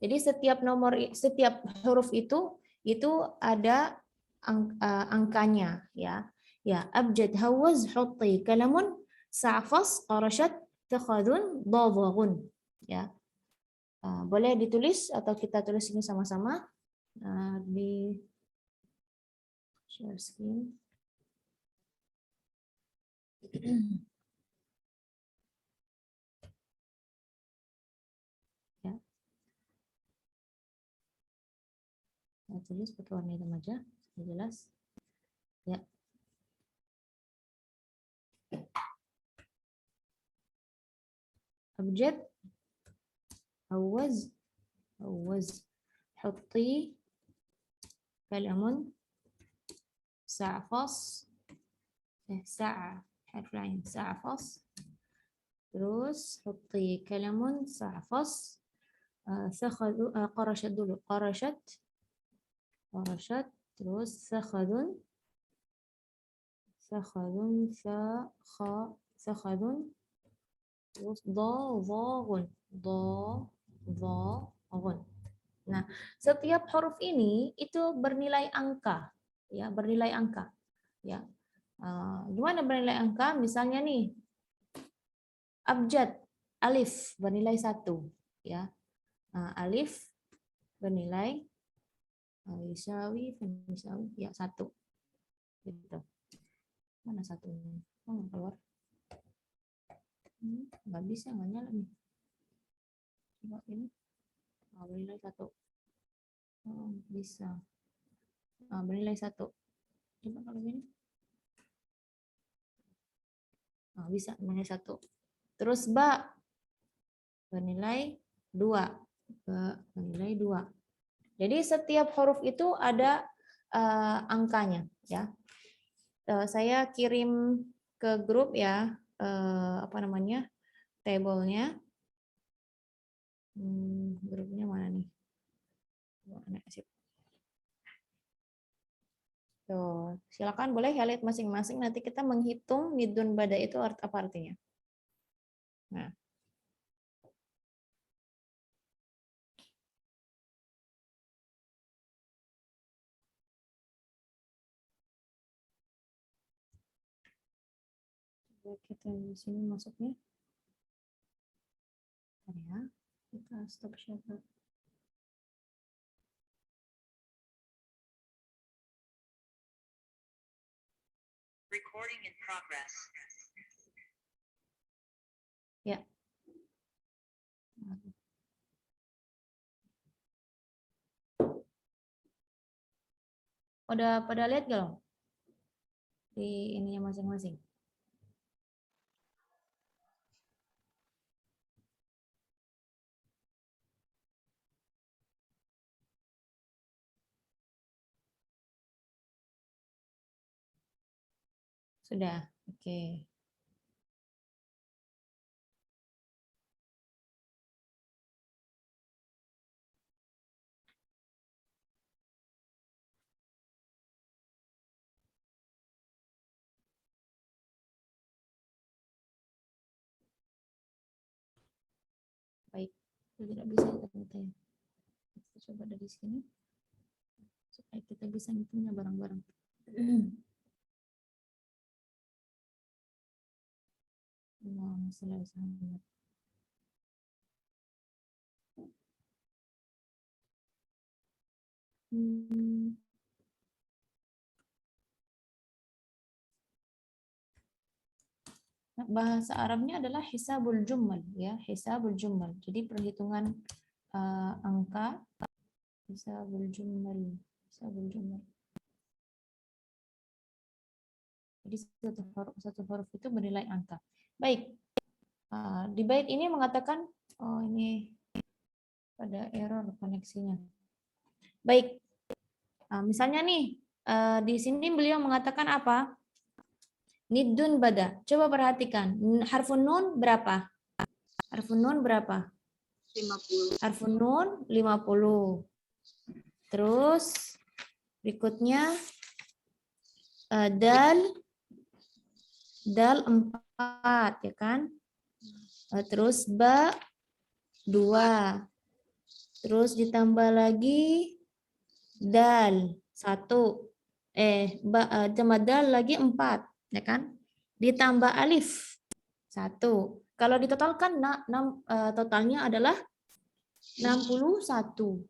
Jadi setiap huruf itu ada angkanya ya. Ya, abjad, hawaz, hutti, kalamun, sa'fas, qarashat, takhadun, dadaghun. Ya. Boleh ditulis atau kita tulis ini sama-sama di share screen. Ya. Saya tulis pakai warna hitam aja, supaya jelas. Ya. Abjad, hawaz, hutti, kalamun, sa'fas, sa'a, harf lain, sa'fas, terus hutti, kalamun, sa'fas, qarashat dulu, qarashat, terus sakhadun, sakhadun, terus dadaghun. Nah, setiap huruf ini itu bernilai angka, ya, bernilai angka, ya. Gimana bernilai angka? Misalnya nih, abjad, alif bernilai 1, ya. Alif bernilai Yusawi, ya 1, gitu. Mana satunya? Oh, nggak keluar. Nggak bisa, nggak nyala nih. Coba ini. Bernilai 1. Oh, bisa. Bernilai 1. Coba kalau gini. Bisa bernilai 1. Terus ba bernilai 2. Bernilai 2. Jadi setiap huruf itu ada angkanya, ya. Saya kirim ke grup ya, apa namanya, tabelnya. Grupnya mana nih? Tuh, silakan boleh ya lihat masing-masing. Nanti kita menghitung midun bada itu apa artinya. Nah. Kita di sini masuknya. Ya, kita stop share. Recording in progress. Ya. Udah pada lihat gak loh? Di ininya masing-masing. Sudah, oke. Baik, tidak bisa ternyata ya. Kita coba dari sini supaya kita bisa ngitungnya bareng-bareng. Bahasa Arabnya adalah hisabul jummal, ya, hisabul jummal. Jadi perhitungan angka, hisabul jummal. Jadi satu huruf itu bernilai angka. Baik, di bait ini mengatakan, oh ini pada error koneksinya. Baik, misalnya nih di sini beliau mengatakan apa? Nidun bada. Coba perhatikan. Harfun nun berapa? Harfun nun berapa? 50. Harfun nun 50. Terus berikutnya dal 4 ya kan? Terus ba 2. Terus ditambah lagi dal 1. Tambah dal lagi 4, ya kan? Ditambah alif 1. Kalau ditotalkan totalnya adalah 61.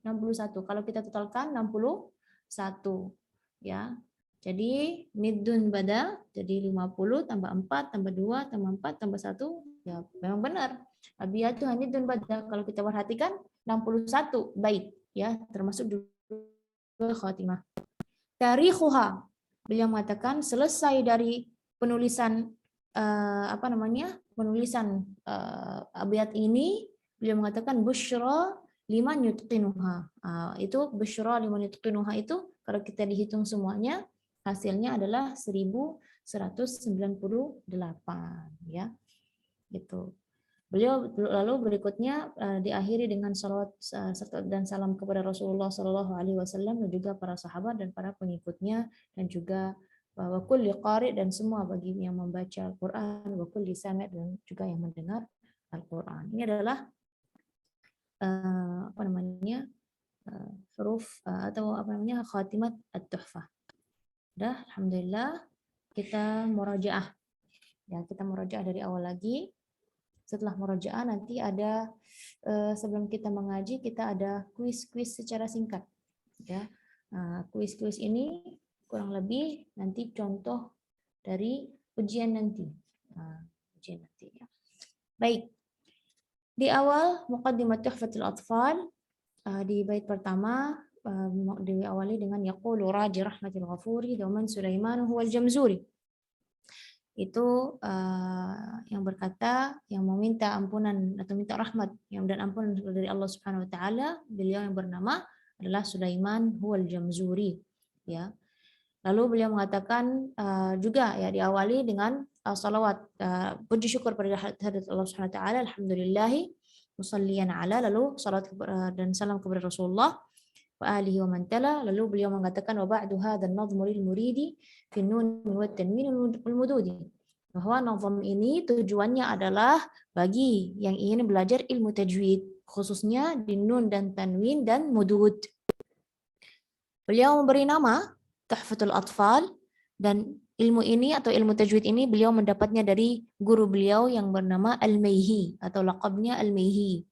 61. Kalau kita totalkan 61, ya. Jadi midun bada jadi 50 tambah 4 tambah 2 tambah 4 tambah 1, ya memang benar. Abiyatu hamidun bada, kalau kita perhatikan 61 bait, ya, termasuk juga khatimah. Tarikhuha, beliau mengatakan selesai dari penulisan penulisan abiyat ini, beliau mengatakan busyra liman yutqinuha. Itu busyra liman yutqinuha itu kalau kita dihitung semuanya hasilnya adalah 1198, ya. Gitu. Beliau lalu berikutnya diakhiri dengan salawat serta dan salam kepada Rasulullah Shallallahu Alaihi Wasallam dan juga para sahabat dan para pengikutnya, dan juga wa kulli qari, dan semua bagi yang membaca Al-Quran, wa kulli sami', dan juga yang mendengar Al-Quran. Ini adalah huruf atau khatimat at-tuhfah. Dah, alhamdulillah kita murajaah. Ya, kita murajaah dari awal lagi. Setelah murajaah nanti ada sebelum kita mengaji kita ada kuis-kuis secara singkat, ya. Kuis-kuis ini kurang lebih nanti contoh dari ujian nanti. Ya. Baik. Di awal Muqaddimat Tuhfatul Atfal, di bait pertama diawali dengan yaqulu raji rahmatil ghafuri dauman Sulaiman huwal jamzuri. Itu yang berkata, yang meminta ampunan atau minta rahmat dan ampunan dari Allah Subhanahu wa taala, beliau yang bernama adalah Sulaiman huwal jamzuri, ya. Lalu beliau mengatakan juga, ya, diawali dengan salawat puji syukur pada hadirat Allah Subhanahu wa taala, alhamdulillahi musalliyan ala, lalu salat dan salam kepada Rasulullah wa alihi wa man tala. Lalu beliau mengatakan wa ba'du hadzal nadhmu lil muridi fi nun wa tanwin wal mududi, bahwa nazam ini tujuannya adalah bagi yang ingin belajar ilmu tajwid, khususnya di nun dan tanwin dan mudud. Beliau memberi nama Tuhfatul Atfal, dan ilmu ini atau ilmu tajwid ini beliau mendapatnya dari guru beliau yang bernama Al-Mayhi atau laqabnya Al-Mayhi.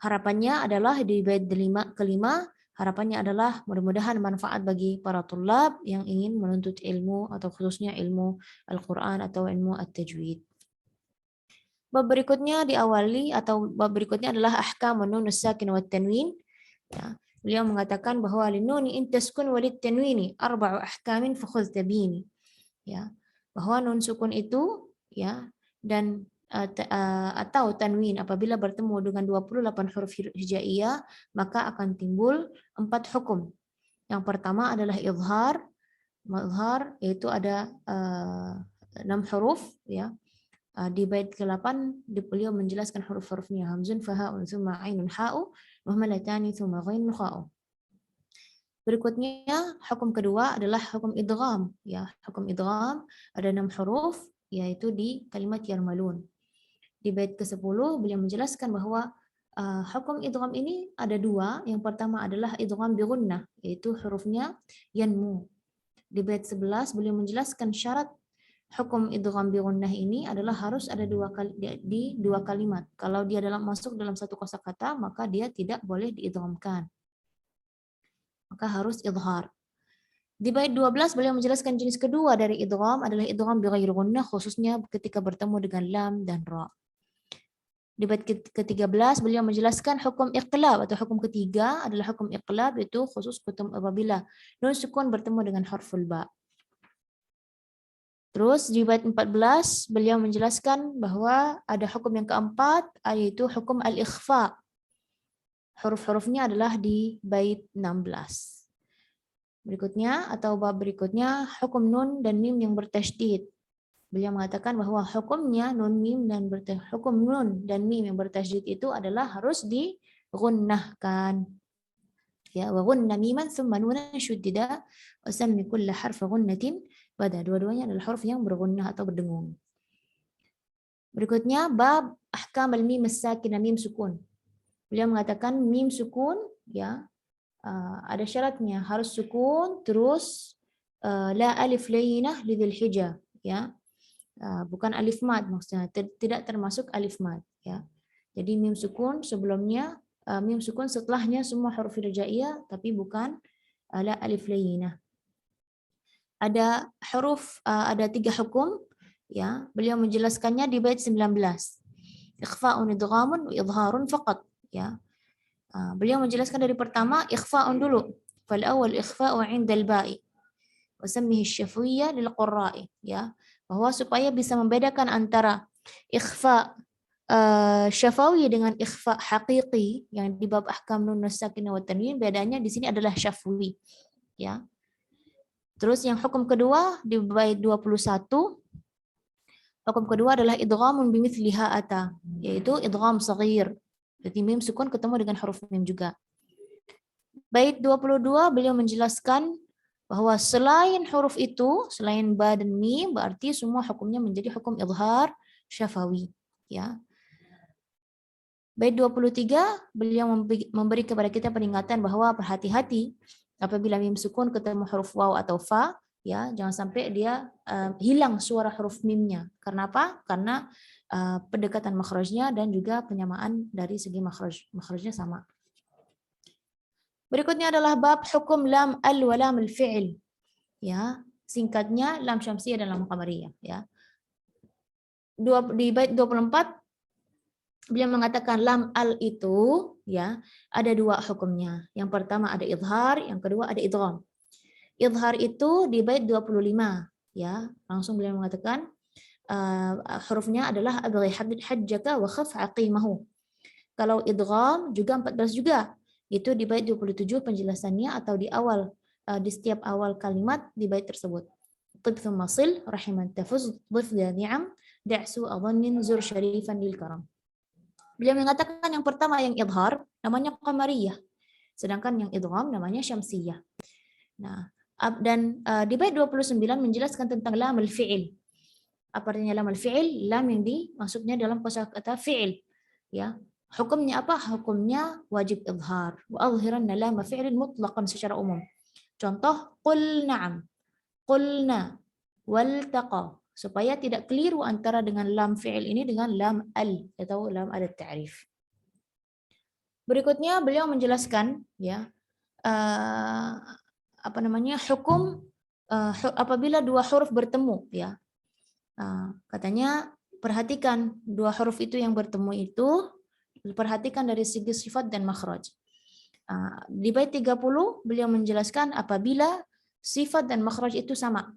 Harapannya adalah di bait kelima, harapannya adalah mudah-mudahan manfaat bagi para tulab yang ingin menuntut ilmu atau khususnya ilmu Al-Quran atau ilmu At-Tajwid. Bab berikutnya diawali atau bab berikutnya adalah ahkamun nun as-sakin wa tanwin. Ya. Beliau mengatakan bahwa linuni in taskun walid tanwini arba'u ahkamin fakhudh tabini. Ya. Bahwa nun sukun itu, ya, dan atau tanwin apabila bertemu dengan 28 huruf hijaiyah maka akan timbul 4 hukum. Yang pertama adalah izhar, yaitu ada 6 huruf, ya. Di bait ke-8 beliau menjelaskan huruf-hurufnya, hamzun faha'un tsumma ainun ha'u muhammalatani tsumma ghainun kha'u. Berikutnya hukum kedua adalah hukum idgham, ya. Hukum idgham ada 6 huruf, yaitu di kalimat yarmalun. Di bait ke-10 beliau menjelaskan bahwa hukum idgham ini ada 2. Yang pertama adalah idgham bi gunnah, yaitu hurufnya yanmu. Di bait 11 beliau menjelaskan syarat hukum idgham bi gunnah ini adalah harus ada di 2 kalimat. Kalau dia masuk dalam satu kosakata maka dia tidak boleh diidghamkan. Maka harus idhar. Di bait 12 beliau menjelaskan jenis kedua dari idgham adalah idgham bi ghairi gunnah, khususnya ketika bertemu dengan lam dan ra. Di bait ke-13 beliau menjelaskan hukum iqlab atau hukum ketiga adalah hukum iqlab, itu khusus apabila nun sukun bertemu dengan huruful ba. Terus di bait 14 beliau menjelaskan bahwa ada hukum yang keempat, yaitu hukum al-ikhfa. Huruf-hurufnya adalah di bait 16. Berikutnya atau bab berikutnya hukum nun dan mim yang bertasydid. Beliau mengatakan bahwa hukumnya hukum nun dan mim yang bertasydid itu adalah harus digunnahkan. Ya, wa gunna miman thumma nunan syuddida wa sammi kulla harf gunnatin bada. Dua-duanya adalah huruf yang bergunnah atau berdengung. Berikutnya bab ahkam al-mim as-sakinah, mim sukun. beliau mengatakan mim sukun, ya, ada syaratnya, harus sukun terus la alif layyinah lidzil hijah, ya. Bukan alif mad maksudnya, tidak termasuk alif mad, ya. Jadi mim sukun sebelumnya, mim sukun setelahnya semua huruf hijaiyah, tapi bukan la alif layyinah. Ada huruf, ada 3 hukum, ya. Beliau menjelaskannya di bait 19. Ikhfa'un, idghamun, wa idharun faqat, ya. Beliau menjelaskan dari pertama ikhfa'un dulu. Fal awal ikhfa'u 'inda al-ba'i wa sammihi asy-syafwiyyah lil qurra'i, ya. Bahwa supaya bisa membedakan antara ikhfa syafawi dengan ikhfa haqiqi yang di bab ahkam nun sakinah wa tanwin, bedanya di sini adalah syafwi, ya. Terus yang hukum kedua di bait 21, hukum kedua adalah idghamun bimithliha ata, yaitu idgham shaghir. Jadi mim sukun ketemu dengan huruf mim juga. Bait 22 beliau menjelaskan bahwa selain huruf itu, selain ba dan mim, berarti semua hukumnya menjadi hukum idhar syafawi, ya. Bait 23 beliau memberi kepada kita peringatan bahwa berhati-hati apabila mim sukun ketemu huruf waw atau fa, ya, jangan sampai dia hilang suara huruf mimnya. Karena apa? Karena pendekatan makhrajnya dan juga penyamaan dari segi makhrajnya sama. Berikutnya adalah bab hukum lam al wa lam al fi'il, ya. Singkatnya lam syamsiyah dan lam qamariyah, ya. Di bait 24 beliau mengatakan lam al itu, ya, ada 2 hukumnya. Yang pertama ada idhar, yang kedua ada idgham. Idhar itu di bait 25, ya. Langsung beliau mengatakan hurufnya adalah abghi hajjaka wa khaf aqimahu. Kalau idgham juga 14 juga. Itu di bait 27 penjelasannya, atau di awal di setiap awal kalimat di bait tersebut. Tib thumma sil rahiman tafuz dhif dha ni'am da'su adhannin zur syarifan lil karam. Beliau mengatakan yang pertama yang idhar namanya qamariyah, sedangkan yang idgham namanya syamsiyah. Nah, dan di bait 29 menjelaskan tentang lam al-fi'il. Apa artinya lam al-fi'il? Lam yang dimaksudnya dalam kosakata fi'il, ya. Hukumnya apa? Hukumnya wajib idhar. Wa adhiranna lam fi'ilin mutlaqan secara umum. Contoh qul na'am, qulna, waltaqa, supaya tidak keliru antara dengan lam fi'il ini dengan lam al atau lam al-ta'rif. Berikutnya beliau menjelaskan, ya, hukum apabila 2 huruf bertemu, ya. Katanya perhatikan 2 huruf itu yang bertemu itu, perhatikan dari segi sifat dan makhraj. Di bait 30 beliau menjelaskan apabila sifat dan makhraj itu sama,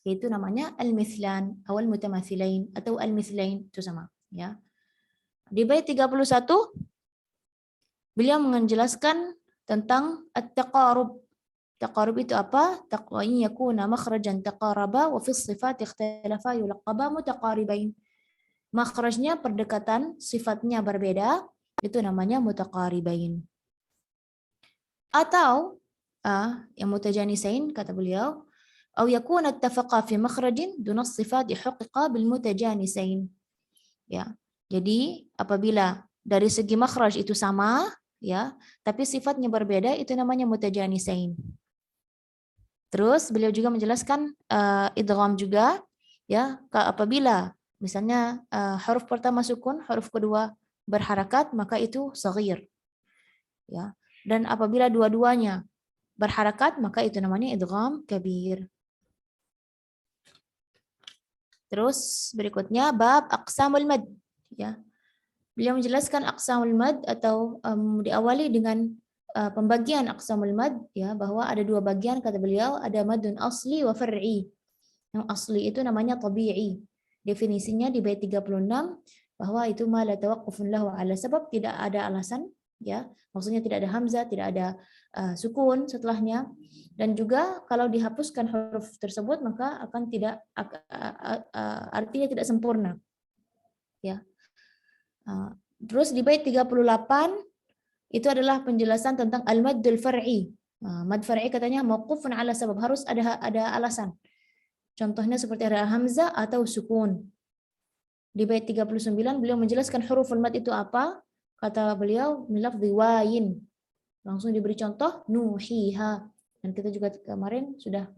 yaitu namanya al-mithlan atau al-mutamathilain atau al-mithlain, itu sama, ya. Di bait 31 beliau menjelaskan tentang at-taqarub. Taqarub itu apa? Taqwa yakuna makhrajan taqaraba wa fi sifat ikhtalafa yulaqaba mutaqaribain. Makhrajnya perdekatan, sifatnya berbeda, itu namanya mutaqaribain. Atau yang mutajanisain kata beliau, أو يكون اتفقا في مخرج دون الصفات حققا بالمتجانسين. Ya. Jadi apabila dari segi makhraj itu sama, ya, tapi sifatnya berbeda, itu namanya mutajanisain. Terus beliau juga menjelaskan idgham juga, ya, apabila misalnya huruf pertama sukun, huruf kedua berharakat, maka itu shaghir. Ya. Dan apabila dua-duanya berharakat, maka itu namanya idgham kabir. Terus berikutnya bab aqsamul mad, ya. Beliau menjelaskan aqsamul mad atau diawali dengan pembagian aqsamul mad, ya, bahwa ada 2 bagian kata beliau, ada madun asli wa far'i. Yang asli itu namanya tabi'i. Definisinya di bait 36 bahwa itu ma la tawaqqufun lahu ala sabab, tidak ada alasan, ya. Maksudnya tidak ada hamzah, tidak ada sukun setelahnya, dan juga kalau dihapuskan huruf tersebut maka akan tidak artinya tidak sempurna, ya. Terus di bait 38 itu adalah penjelasan tentang al-maddul far'i. Mad far'i katanya mauqufun ala sabab, harus ada alasan. Contohnya seperti ada hamzah atau sukun. Di bait 39 beliau menjelaskan huruful mad itu apa. kata beliau milafzi wayin. Langsung diberi contoh nuhiha. Dan kita juga kemarin sudah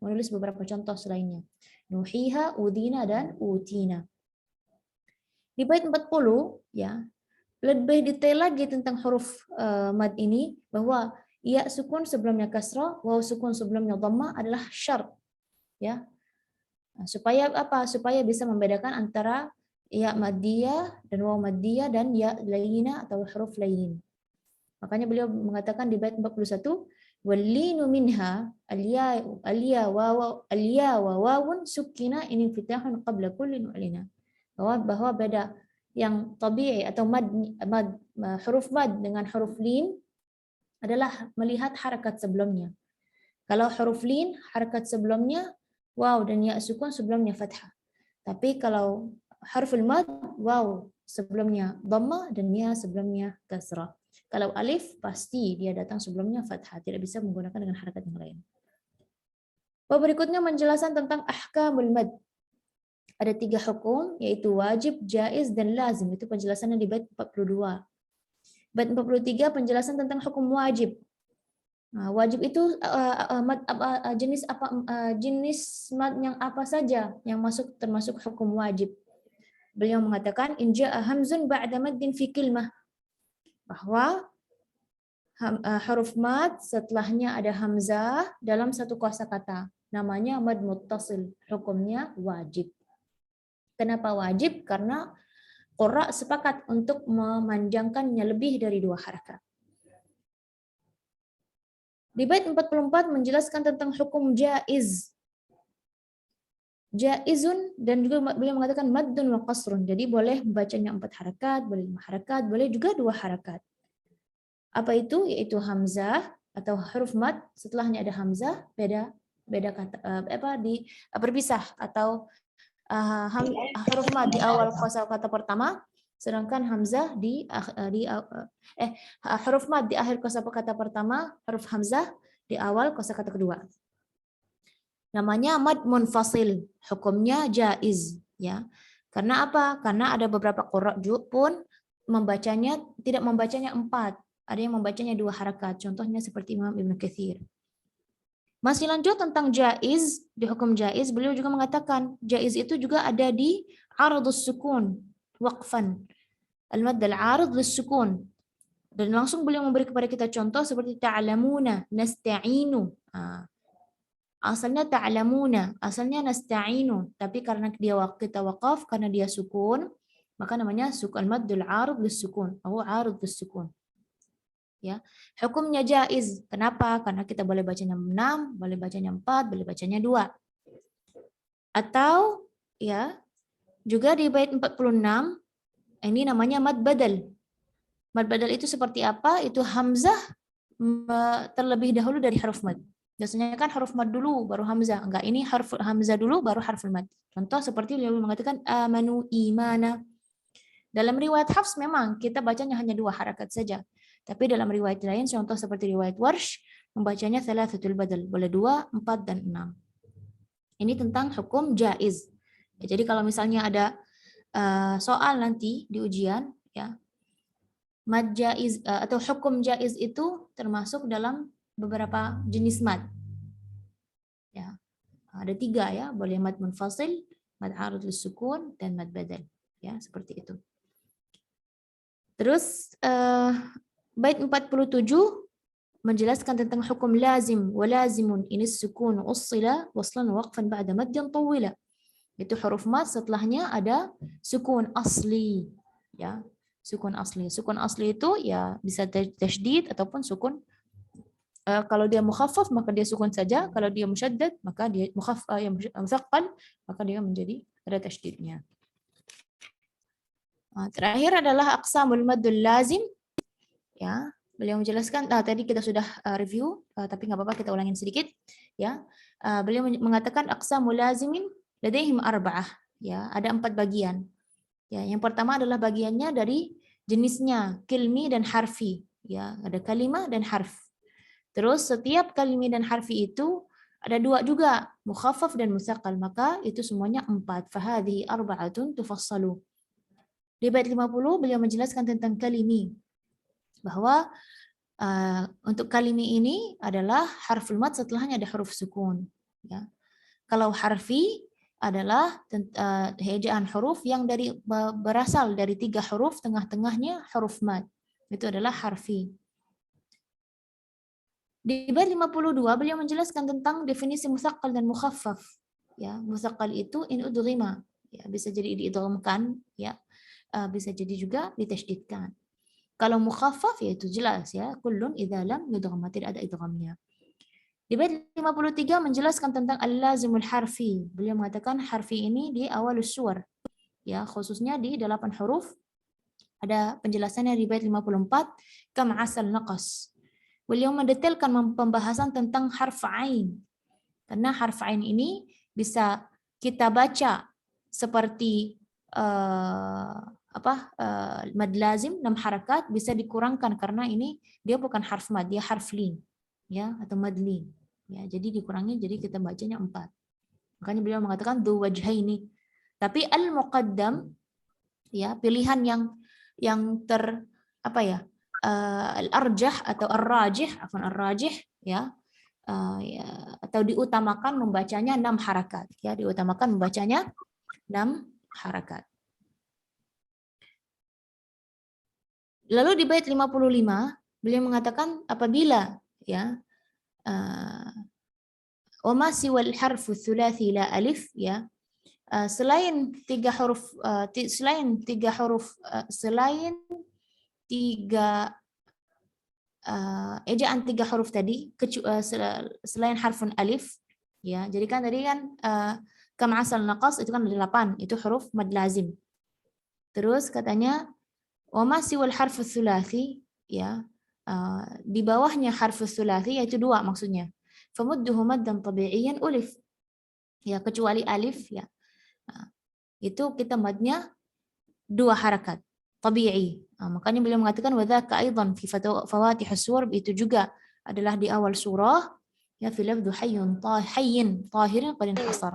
menulis beberapa contoh selainnya. Nuhiha, udina, dan utina. Di bait 40 ya, lebih detail lagi tentang huruf mad ini, bahwa ya sukun sebelumnya kasrah, waw sukun sebelumnya dhammah adalah syarat ya. Supaya apa? Supaya bisa membedakan antara ya maddiyah dan waw maddiyah dan ya layyinah atau huruf layyin. Makanya beliau mengatakan di bait 41, wallinu minha alya wa wawun sukina in fitahun qabla kulli nu'lina. Bahwa beda yang tabi'i atau huruf mad dengan huruf lin adalah melihat harakat sebelumnya. Kalau huruf lin harakat sebelumnya waw dan ya sukun sebelumnya fathah. Tapi kalau huruf mad waw sebelumnya dhammah dan ya sebelumnya kasrah. Kalau alif pasti dia datang sebelumnya fathah, tidak bisa menggunakan dengan harakat yang lain. Bab berikutnya menjelaskan tentang ahkamul mad. Ada 3 hukum, yaitu wajib, jaiz, dan lazim. Itu penjelasannya di bait 42. Bait 43 penjelasan tentang hukum wajib. Nah, wajib itu jenis apa, jenis mad yang apa saja yang masuk termasuk hukum wajib. Beliau mengatakan in jaa hamzun ba'da maddin fi kalimah, bahwa huruf mad setelahnya ada hamzah dalam satu kosakata, namanya mad muttasil, hukumnya wajib. Kenapa wajib? Karena qurra sepakat untuk memanjangkannya lebih dari 2 harakat. Di bait 44 menjelaskan tentang hukum jaiz. Jaizun, dan juga beliau mengatakan maddun wa qasrun. Jadi boleh membacanya 4 harakat, boleh 5 harakat, boleh juga 2 harakat. Apa itu? Yaitu hamzah atau huruf mad setelahnya ada hamzah, beda kata berpisah, atau huruf mad di awal kosakata pertama, sedangkan hamzah huruf mad di akhir kosakata pertama, huruf hamzah di awal kosakata kedua. Namanya mad munfasil, hukumnya jaiz ya. Karena apa? Karena ada beberapa qurra pun tidak membacanya 4, ada yang membacanya 2 harakat. Contohnya seperti Imam Ibnu Katsir. Masih lanjut tentang jaiz, di hukum jaiz beliau juga mengatakan jaiz itu juga ada di aradus sukun waqfan. Al-mad al-arid lis-sukun. Dan langsung beliau memberi kepada kita contoh seperti ta'lamuna, nasta'inu. Asalnya ta'lamuna, asalnya nasta'inu, tapi karena dia kita waqaf, karena dia sukun, maka namanya sukun maddul arid lis-sukun atau arid lis-sukun. Ya. Hukumnya jaiz. Kenapa? Karena kita boleh bacanya 6, boleh bacanya 4, boleh bacanya 2. Atau ya, juga di bait 46 ini namanya mad badal. Mad badal itu seperti apa? Itu hamzah terlebih dahulu dari huruf mad. Biasanya kan huruf mad dulu baru hamzah. Enggak, ini huruf hamzah dulu baru huruf mad. Contoh seperti beliau mengatakan amanu imana. Dalam riwayat Hafs memang kita bacanya hanya 2 harakat saja. Tapi dalam riwayat lain, contoh seperti riwayat Warsh, membacanya thalathatul badal, boleh 2, 4, dan 6. Ini tentang hukum jaiz. Ya, jadi kalau misalnya ada soal nanti di ujian, ya, mad jaiz atau hukum jaiz itu termasuk dalam beberapa jenis mad. Ya, ada 3 ya, boleh mad munfasil, mad arid lis-sukun, dan mad badal. Ya, seperti itu. Terus bait 47 menjelaskan tentang hukum lazim wa lazimun in as-sukun ussila waslan waqfan ba'da maddin tawila. Itu huruf mad setelahnya ada sukun asli ya, sukun asli. Sukun asli itu ya bisa tasydid ataupun sukun kalau dia mukhaffaf maka dia sukun saja, kalau dia musyaddad maka dia musaqqal maka dia menjadi ada tasydidnya. Terakhir adalah aqsamul maddul lazim. Ya, beliau menjelaskan. Tadi kita sudah review, tapi nggak apa-apa kita ulangin sedikit. Ya, beliau mengatakan aqsamul lazimin ladaihim arba'ah. Ya, ada 4 bagian. Ya, yang pertama adalah bagiannya dari jenisnya kilmi dan harfi. Ya, ada kalimah dan harf. Terus setiap kalimi dan harfi itu ada 2 juga, mukhaffaf dan musaqqal. Maka itu semuanya 4. Fahadhihi arba'atun tufassalu. Di bait 50 beliau menjelaskan tentang kalimi, bahwa untuk kalimi ini adalah harful mad setelahnya ada huruf sukun. Ya. Kalau harfi adalah ejaan huruf yang berasal dari 3 huruf, tengah-tengahnya huruf mad. Itu adalah harfi. Di bait 52 beliau menjelaskan tentang definisi musaqqal dan mukhaffaf. Ya, musaqqal itu in udghima, ya, bisa jadi diidghamkan, ya. Bisa jadi juga ditasydidkan. Kalau mukhaffaf ya itu jelas, ya, kullun idza lam yudgham, tidak ada idghamnya. Di bait 53 menjelaskan tentang al-lazimul harfi. Beliau mengatakan harfi ini di awal suwar, ya, khususnya di 8 huruf. Ada penjelasannya di bait 54, kam asal naqas. Beliau mendetailkan pembahasan tentang harf ain. Karena harf ain ini bisa kita baca seperti mad lazim 6 harakat, bisa dikurangkan karena ini dia bukan harf mad, dia harf lin, ya, atau mad lin. Ya, jadi dikurangi, jadi kita bacanya 4. Makanya beliau mengatakan dhu wajhaini. Tapi al-muqaddam, ya, pilihan yang al-arjah atau ar-rajih, ya, atau diutamakan membacanya 6 harakat, ya, diutamakan membacanya 6 harakat. Lalu di bait 55 beliau mengatakan apabila, ya, wa ma siwal harfu tsulathi la alif, ya, selain 3 huruf selain 3 ejaan 3 huruf tadi, selain harfun alif, ya. Jadi kan tadi kan kam asal naqas itu kan ada 8, itu huruf mad lazim. Terus katanya wa ma siwal harfu tsulathi, ya, di bawahnya harfu tsulathi yaitu 2 maksudnya. Famudduhu maddan tabi'iyan ulif. Ya, kecuali alif, ya. Itu kita madnya 2 harakat tabi'i. Makanya beliau mengatakan wa dzaka aidan fi fawatih as-suwar, itu juga adalah di awal surah, ya, fi lafdhu hayyin tahirin qad inhasar.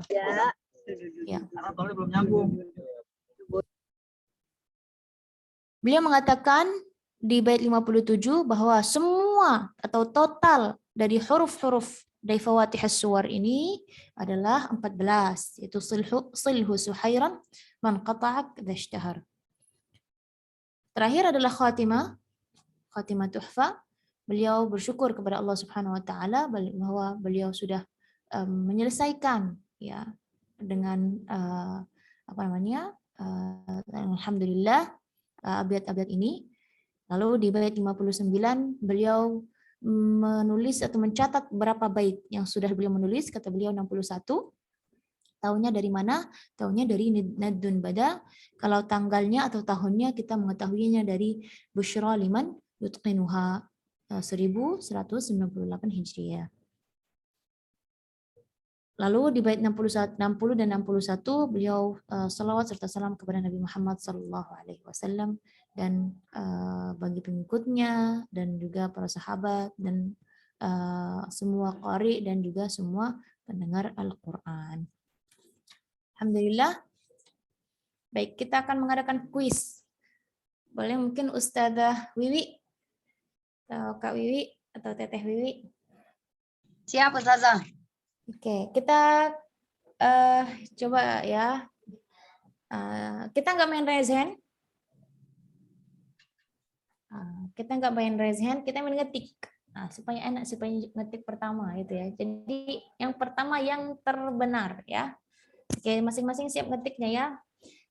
Ya. Belum nyambung. Beliau mengatakan di bait 57 bahwa semua atau total dari huruf-huruf dari fawatih as-suwar ini adalah 14, yaitu silhu suhairan man qata'ak dzashtahar. Terakhir adalah khatimah tuhfa. Beliau bersyukur kepada Allah Subhanahu wa taala bahwa beliau sudah menyelesaikan, ya, dengan alhamdulillah abiyat-abiyat ini. Lalu di bait 59 beliau menulis atau mencatat berapa bait yang sudah beliau menulis. Kata beliau 61. Tahunnya dari mana? Tahunnya dari Naddun Bada. Kalau tanggalnya atau tahunnya kita mengetahuinya dari Busyra liman yutqinuha 1198 Hijriah. Lalu di bait 60 dan 61 beliau salawat serta salam kepada Nabi Muhammad SAW dan bagi pengikutnya dan juga para sahabat dan semua qari dan juga semua pendengar Al-Quran. Alhamdulillah. Baik, kita akan mengadakan kuis. Boleh mungkin Ustazah Wiwi atau Kak Wiwi atau Teteh Wiwi. Siap, Ustazah. Oke, kita coba ya. Kita nggak main raise hand. Kita nggak main raise hand, kita main ngetik. Supaya enak, supaya ngetik pertama gitu ya. Jadi yang pertama yang terbenar ya. Oke, masing-masing siap ngetiknya ya.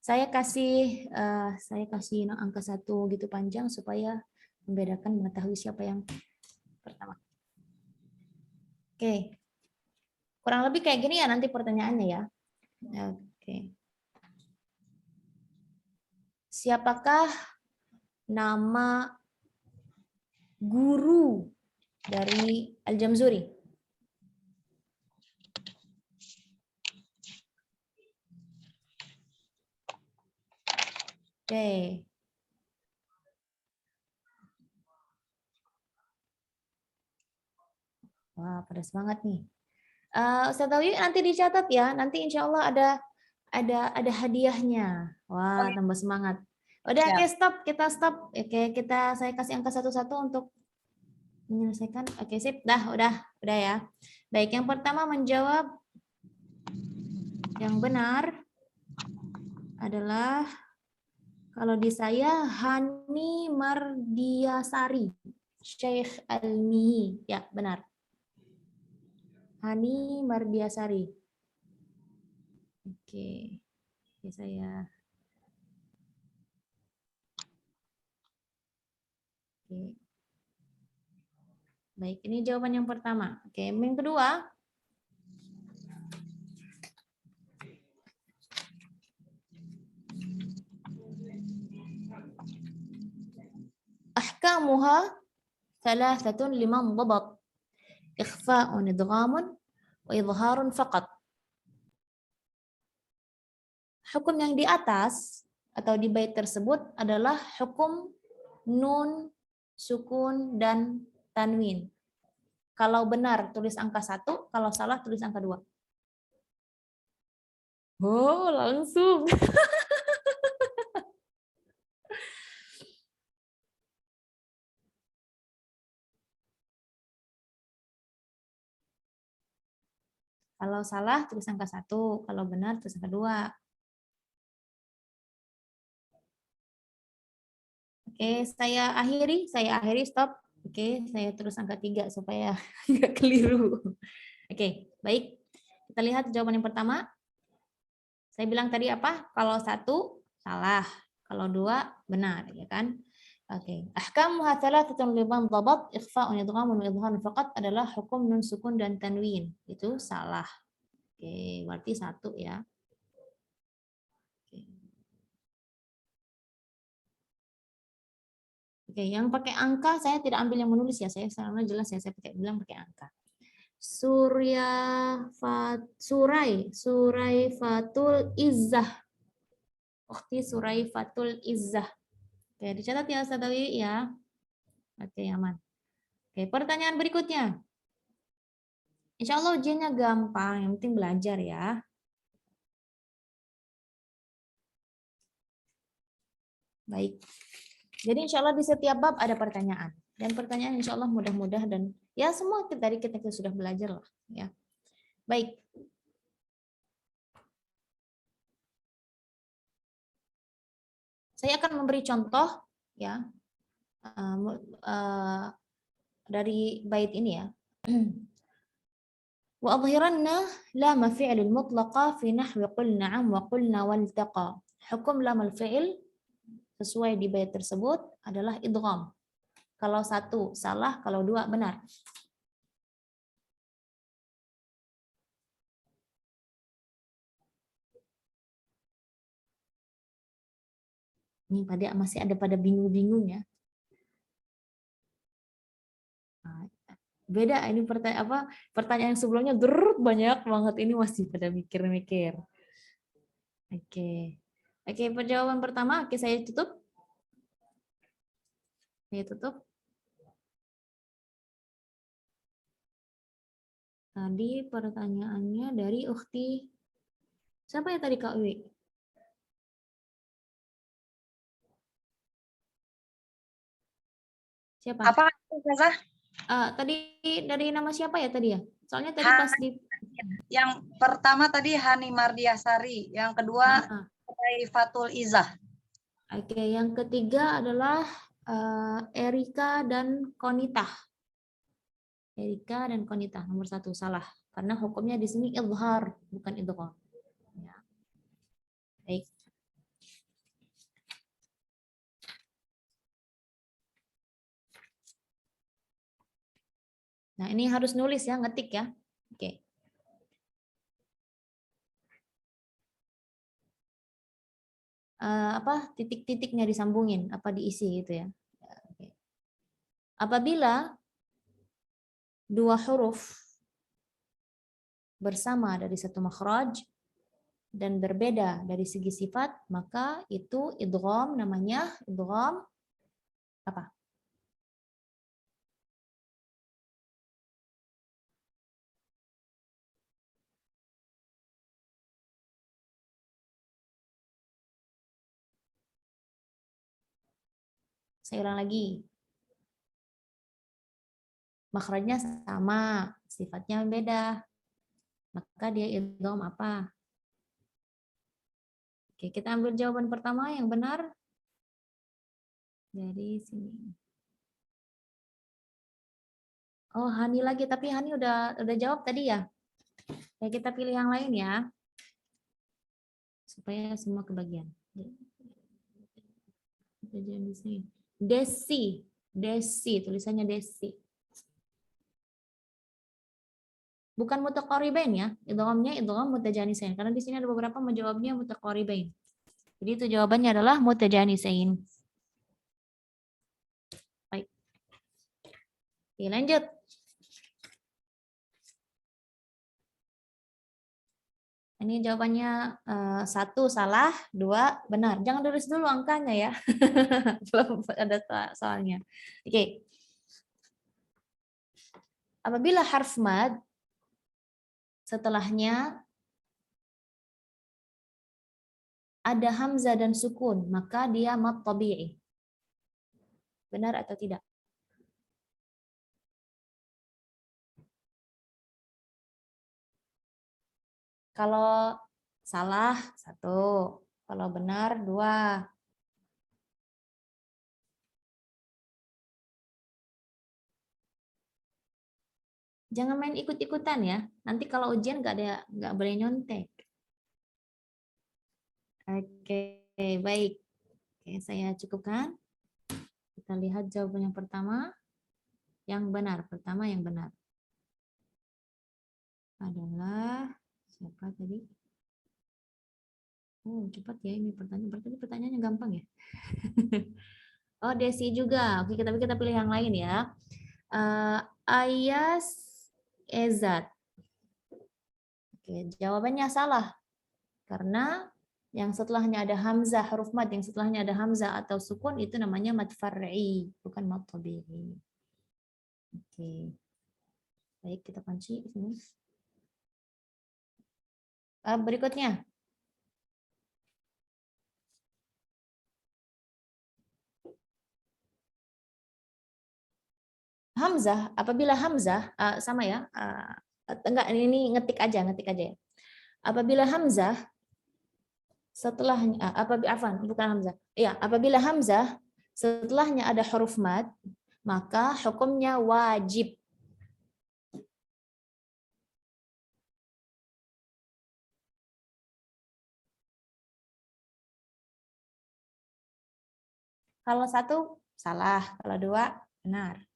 Saya kasih angka 1 gitu panjang supaya membedakan, mengetahui siapa yang pertama. Oke. Kurang lebih kayak gini ya nanti pertanyaannya ya. Oke. Siapakah nama guru dari Al-Jamzuri? Oke. Wah, pada semangat nih. Ustaz Awi nanti dicatat ya. Nanti insya Allah ada hadiahnya. Wah, tambah semangat. Udah, Siap. oke, stop. Kita stop. Oke, saya kasih angka satu-satu untuk menyelesaikan. Oke, sip. Udah ya. Baik, yang pertama menjawab yang benar adalah kalau di saya Hani Mardiasari. Syekh Almihi. Ya, benar. Hani Mardiasari. Oke. Oke, saya. Oke. Baik, ini jawaban yang pertama. Oke, yang kedua. Ahkamuha thalathatun liman dhabat. Ikhfa'un idghamun wa idharun faqat. Hukum yang di atas atau di bait tersebut adalah hukum nun, sukun, dan tanwin. Kalau benar tulis angka 1, kalau salah tulis angka 2. Oh, langsung. Kalau salah tulis angka 1, kalau benar tulis angka 2. Oke, saya akhiri, stop. Oke, saya terus angka 3 supaya nggak keliru. Oke, baik. Kita lihat jawaban yang pertama. Saya bilang tadi apa? Kalau 1 salah, kalau 2 benar, ya kan? Oke. Ahkamuha thalathatun liman dhabat, ikhfa'un idghamun wa idharun faqat adalah hukum nun sukun dan tanwin. Itu salah. Oke, berarti 1 ya. Oke. Oke, yang pakai angka saya tidak ambil yang menulis ya. Saya sama jelas ya, saya bilang pakai angka. Suraifatul Izzah. Ukhti Suraifatul Izzah. Oke, dicatat ya Ustaz Dewi ya. Oke, aman. Oke, pertanyaan berikutnya. Insya Allah ujiannya gampang, yang penting belajar ya. Baik. Jadi insya Allah di setiap bab ada pertanyaan. Dan pertanyaan insya Allah mudah-mudah dan ya semua dari kita sudah belajar lah. Ya. Baik. Saya akan memberi contoh ya dari bait ini ya. Wa adhiranna lam fi'l mutlaqa fi nahwi qul na'am wa qulna waltaqa. Hukum lam al-fi'l sesuai di bait tersebut adalah idgham. Kalau 1 salah, kalau 2 benar. Ini masih ada pada bingung-bingung ya. Beda ini pertanyaan yang sebelumnya banyak banget, ini masih pada mikir-mikir. Oke. Oke, jawaban pertama saya tutup. Saya tutup. Tadi pertanyaannya dari ukhti. Siapa ya tadi Kak Wi? Siapa? Apa Ustazah? Tadi dari nama siapa ya tadi ya? Soalnya tadi Ha, pas di yang pertama tadi Hani Mardiasari, yang kedua Fatul Izzah. Oke, yang ketiga adalah Erika dan Konita. Erika dan Konita nomor 1 salah karena hukumnya di sini izhar bukan idgham. Ya. Baik. Nah, ini harus nulis ya, ngetik ya. Oke. Titik-titiknya disambungin, apa diisi gitu ya. Oke. Apabila 2 huruf bersama dari satu makhraj dan berbeda dari segi sifat, maka itu idgham, namanya idgham apa? Saya ulang lagi. Makhrajnya sama, sifatnya beda. Maka dia idgham apa? Oke, kita ambil jawaban pertama yang benar dari sini. Oh, Hani lagi, tapi Hani udah jawab tadi ya. Oke, kita pilih yang lain ya. Supaya semua kebagian. Desi, tulisannya Desi. Bukan mutaqaribain ya, idghamnya idgham mutajanisain karena di sini ada beberapa menjawabnya mutaqaribain. Jadi itu jawabannya adalah mutajanisain. Baik. Oke, lanjut. Ini jawabannya 1 salah, 2 benar. Jangan tulis dulu angkanya ya. Belum ada soalnya. Oke. Apabila harf mad setelahnya ada hamzah dan sukun, maka dia mad tabi'i. Benar atau tidak? Kalau salah 1, kalau benar 2. Jangan main ikut-ikutan ya. Nanti kalau ujian nggak boleh nyontek. Oke, baik. Oke, saya cukupkan. Kita lihat jawaban yang pertama. Yang benar, pertama yang benar. Adalah siapa tadi? Oh, cepat ya ini pertanyaan. Berarti pertanyaannya gampang ya. Oh, Desi juga. Oke, kita pilih yang lain ya. Ayas Ezat. Oke, jawabannya salah. Karena yang setelahnya ada hamzah, huruf mad yang setelahnya ada hamzah atau sukun itu namanya mad far'i, bukan mad tabi'i. Oke. Baik, kita kunci sini. Berikutnya. Hamzah, apabila hamzah sama ya. Enggak, ini ngetik aja ya. Apabila hamzah setelahnya bukan hamzah. Ya, apabila hamzah setelahnya ada huruf mad, maka hukumnya wajib. Kalau 1 salah, kalau 2 benar.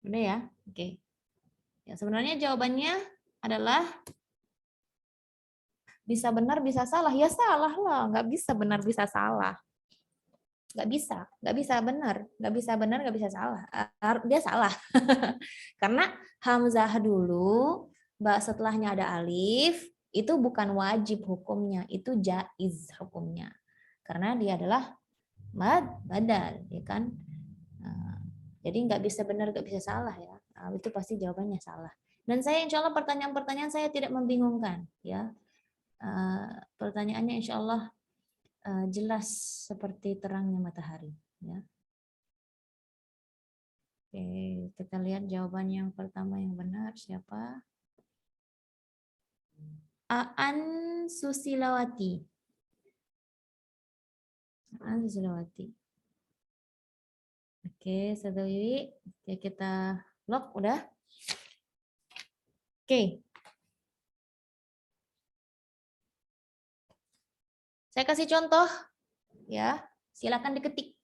Udah ya? Oke. Ya, sebenarnya jawabannya adalah bisa benar, bisa salah. Ya salah lah, nggak bisa benar, bisa salah. Nggak bisa benar, nggak bisa salah. Dia salah. Karena hamzah dulu, setelahnya ada alif, itu bukan wajib hukumnya, itu jaiz hukumnya. Karena dia adalah mad badal, ya kan? Jadi nggak bisa benar, nggak bisa salah ya. Itu pasti jawabannya salah. Dan saya insya Allah pertanyaan-pertanyaan saya tidak membingungkan, ya. Pertanyaannya insya Allah jelas seperti terangnya matahari, ya. Oke, kita lihat jawaban yang pertama yang benar siapa? Aan Susilawati. Aan Susilawati. Oke, satu Wiwi. Oke, kita lock udah. Oke. Saya kasih contoh ya. Silakan diketik.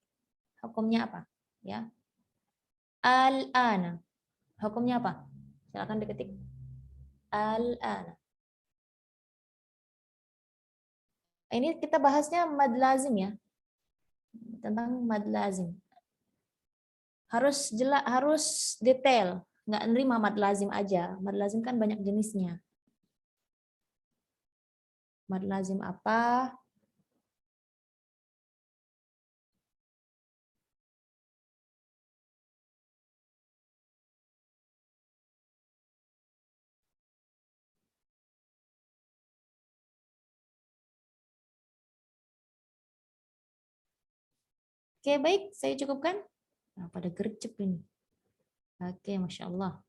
Hukumnya apa? Ya. Al-ana. Hukumnya apa? Silakan diketik. Al-ana. Ini kita bahasnya mad lazim ya. Tentang mad lazim. Harus jelas, harus detail. Nggak nerima mad lazim aja. Mad lazim kan banyak jenisnya. Mad lazim apa? Oke, baik, saya cukupkan. Nah, pada gercep ini. Oke, Masya Allah.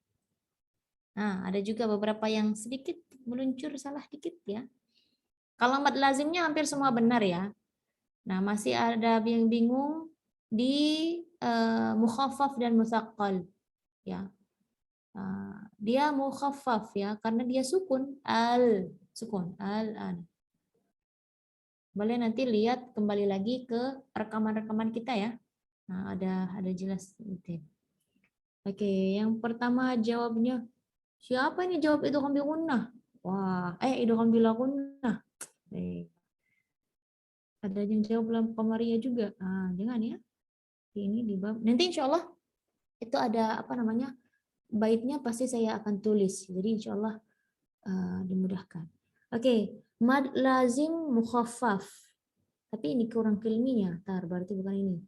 Nah, ada juga beberapa yang sedikit meluncur salah dikit ya. Kalau mad lazimnya hampir semua benar ya. Nah, masih ada yang bingung di mukhaffaf dan musaqqal ya. Dia mukhaffaf ya karena dia sukun sukun al. Boleh nanti lihat kembali lagi ke rekaman-rekaman kita ya. Nah, ada jelas gitu. Oke, yang pertama jawabnya siapa ini jawab idgham bi gunnah? Wah, idgham bila gunnah. Ada yang jawab dalam Qamariyah juga. Jangan ya. Ini di bab. Nanti insya Allah itu ada apa namanya? Baitnya pasti saya akan tulis. Jadi insya Allah dimudahkan. Oke, mad lazim mukhaffaf. Tapi ini kurang kilminya. Berarti bukan ini.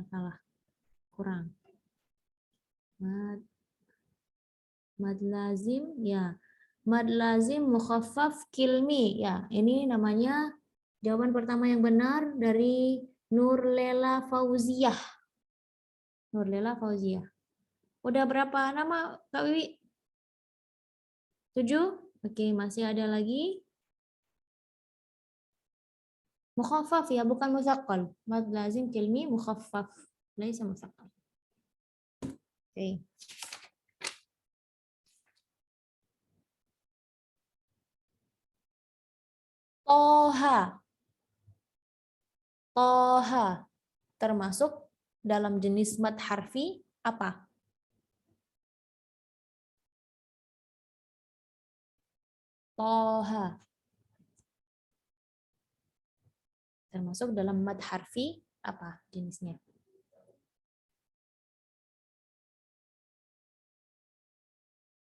Salah. Kurang. Mad lazim ya. Mad lazim mukhaffaf kilmi ya. Ini namanya jawaban pertama yang benar dari Nurlela Fauziyah. Nurlela Fauziyah. Udah berapa nama Kak Wiwi? 7? Oke, masih ada lagi. Mukhaffaf ya, bukan musaqqal. Mad lazim kilmi mukhaffaf. Laisa musaqqal. Oke. Toha. Toha. Termasuk dalam jenis mad harfi apa? Toha. Termasuk dalam mad harfi apa jenisnya?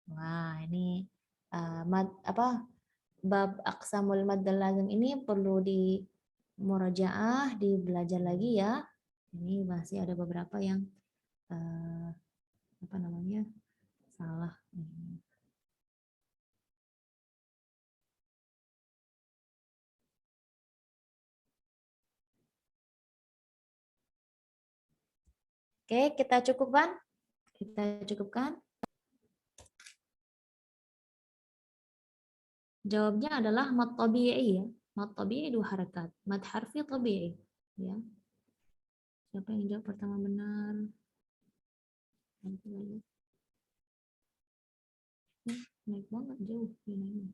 Wah, ini mad apa? Bab aqsamul mad lazim ini perlu di murajaah, di belajar lagi ya. Ini masih ada beberapa yang apa namanya? Salah. Oke, kita cukupkan? Kita cukupkan? Jawabnya adalah mad tabi'i ya. Mad tabi'i 2 harakat. Mad harfi tabi'i. Ya. Siapa yang jawab pertama benar? Naik banget jauh ini.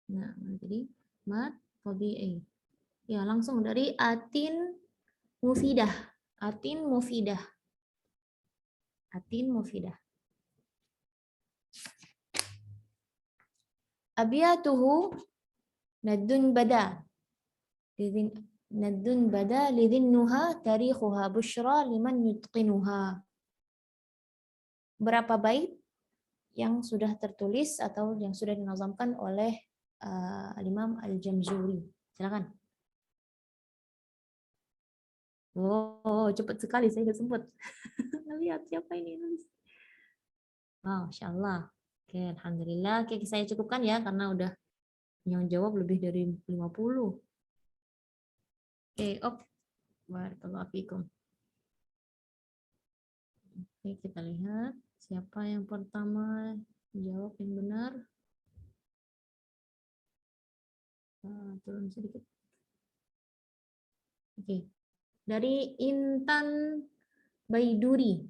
Nah, jadi mad tabi'i. Ya, langsung dari atin mufidah. Atin mufidah. Atin mufidah. Abiyatuhu nadun bada. Nadun bada lidinnuha tarikhuha bushra liman yutqinuha. Berapa bait yang sudah tertulis atau yang sudah dinazamkan oleh Imam Al-Jamzuri? Silakan. Oh, cepat sekali, saya nggak sempat. Lihat siapa ini nulis. Wow, Masya Allah. Oke, Alhamdulillah. Oke, saya cukupkan ya, karena udah yang jawab lebih dari 50. Oke, barakallahu fikum. Oke, kita lihat siapa yang pertama jawab yang benar. Turun sedikit. Oke, dari Intan Baiduri.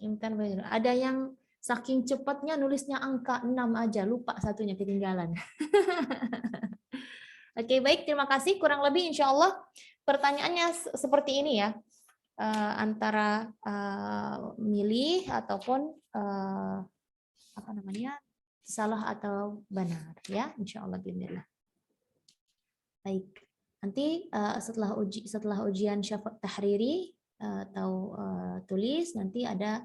Intan Baiduri. Ada yang saking cepatnya nulisnya angka 6 aja, lupa satunya ketinggalan. Oke, baik, terima kasih. Kurang lebih insya Allah pertanyaannya seperti ini ya. Antara milih ataupun apa namanya? Salah atau benar ya, insya Allah bismillah. Baik. Nanti setelah ujian syafaq tahriri atau tulis nanti ada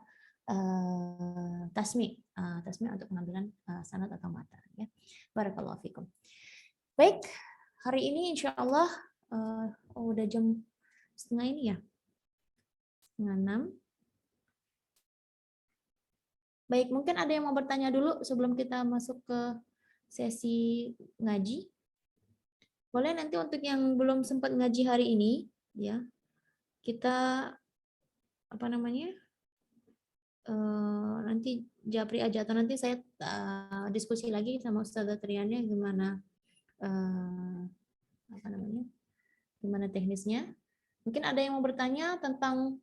tasmi untuk pengambilan sanad atau matan ya. Barakallahu fikum. Baik, hari ini insya Allah udah jam setengah ini ya, 5:30. Baik, mungkin ada yang mau bertanya dulu sebelum kita masuk ke sesi ngaji. Boleh nanti untuk yang belum sempat ngaji hari ini, ya, kita apa namanya? Nanti japri aja atau nanti saya diskusi lagi sama Ustazah Triania gimana apa namanya? Gimana teknisnya. Mungkin ada yang mau bertanya tentang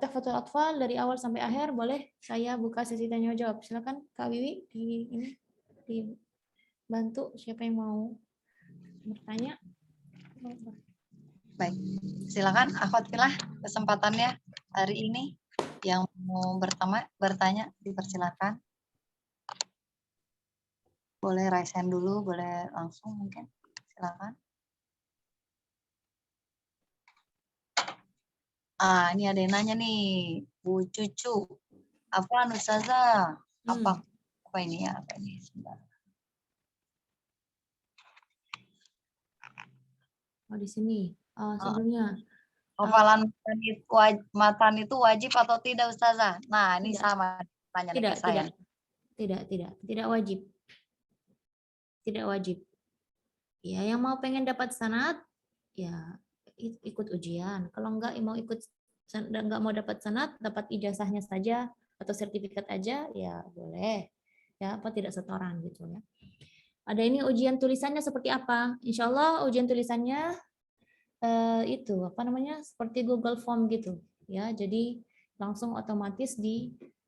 Tuhfatul Atfal dari awal sampai akhir, boleh saya buka sesi tanya jawab. Silakan Kak Wiwi dibantu siapa yang mau bertanya. Baik, silakan Akhwat-Fillah kesempatannya hari ini yang mau bertanya dipersilakan. Boleh raise hand dulu, boleh langsung mungkin. Silakan. Ini ada yang nanya nih, Bu Cucu. Apa Ustazah? Apa ini ya? Apa ini? Sebentar. Oh, di sini. Sebelumnya. Hafalan matan itu wajib atau tidak Ustazah? Nah, ini Tidak. sama tanya ke saya. Tidak wajib. Tidak wajib. Ya, yang mau pengen dapat sanad, ya ikut ujian. Kalau enggak mau dapat sanad, dapat ijazahnya saja atau sertifikat aja, ya boleh. Ya, apa tidak setoran gitu ya. Ada ini ujian tulisannya seperti apa? Insya Allah ujian tulisannya itu apa namanya seperti Google Form gitu ya. Jadi langsung otomatis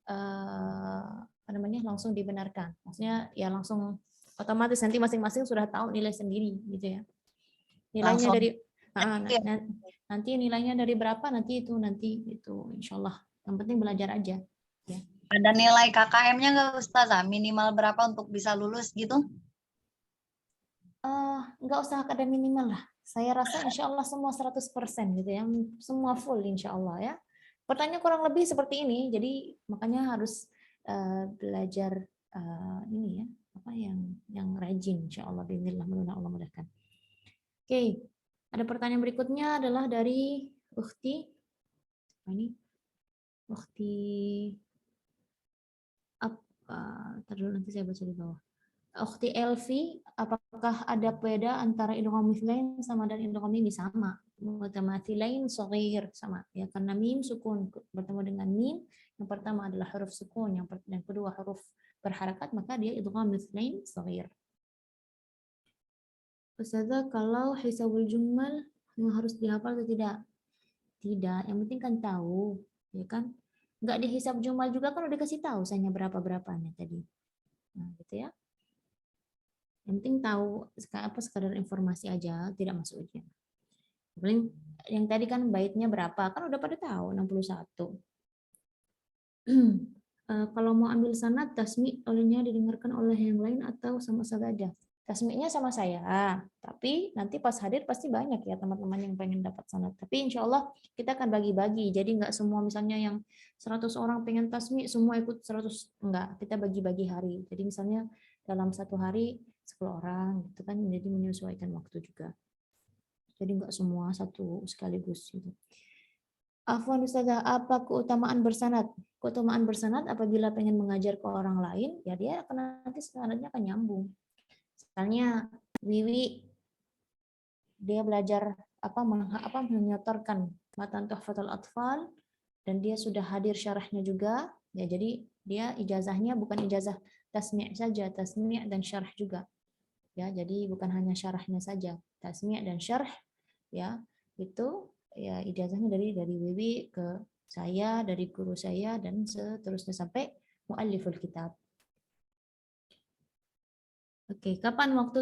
apa namanya langsung dibenarkan. Maksudnya ya langsung otomatis nanti masing-masing sudah tahu nilai sendiri gitu ya. Nilainya Langsung. dari nanti nilainya dari berapa nanti itu insya Allah. Yang penting belajar aja. Ya. Ada nilai KKM-nya nggak Ustazah? Minimal berapa untuk bisa lulus gitu? Nggak usah ada minimal lah. Saya rasa insya Allah semua 100% gitu ya. Semua full insya Allah ya. Pertanyaan kurang lebih seperti ini. Jadi makanya harus belajar ini ya apa yang rajin insya Allah bismillah Allah mudahkan. Oke, ada pertanyaan berikutnya adalah dari Ukhti. Ini Ukhti apa? Terus nanti saya baca di bawah. Ukhti Elvi, apakah ada beda antara idgham mithlain sama dan idgham mim? Sama. Mutamathilain shaghir sama ya karena mim sukun bertemu dengan mim yang pertama adalah huruf sukun yang kedua huruf berharakat maka dia idgham mithlain shaghir. Ustazah, kalau hisabul jumal yang harus dihafal atau tidak? Tidak, yang penting kan tahu, ya kan? Enggak dihisab jumal juga kan udah kasih tahu saya berapa-berapanya tadi. Nah, gitu ya. Yang penting tahu apa sekadar informasi aja, tidak masuk ujian. Paling yang tadi kan baitnya berapa? Kan udah pada tahu 61. Kalau mau ambil sanad tasmi olehnya didengarkan oleh yang lain atau sama saja? Tasmi'nya sama saya, tapi nanti pas hadir pasti banyak ya teman-teman yang pengen dapat sanad. Tapi insya Allah kita akan bagi-bagi, jadi nggak semua misalnya yang 100 orang pengen tasmi semua ikut 100, enggak, kita bagi-bagi hari. Jadi misalnya dalam satu hari 10 orang, gitu kan, jadi menyesuaikan waktu juga. Jadi nggak semua satu sekaligus. Gitu. Afwan Ustazah, apa keutamaan bersanad? Keutamaan bersanad apabila pengen mengajar ke orang lain, ya dia akan nanti sanadnya akan nyambung. Misalnya Wiwi dia belajar apa menyetorkan matan Tuhfatul Atfal dan dia sudah hadir syarahnya juga ya jadi dia ijazahnya bukan ijazah tasmi' saja, tasmi' dan syarah juga ya, jadi bukan hanya syarahnya saja, tasmi' dan syarah ya, itu ya ijazahnya dari Wiwi ke saya, dari guru saya dan seterusnya sampai mualliful kitab. Oke, kapan waktu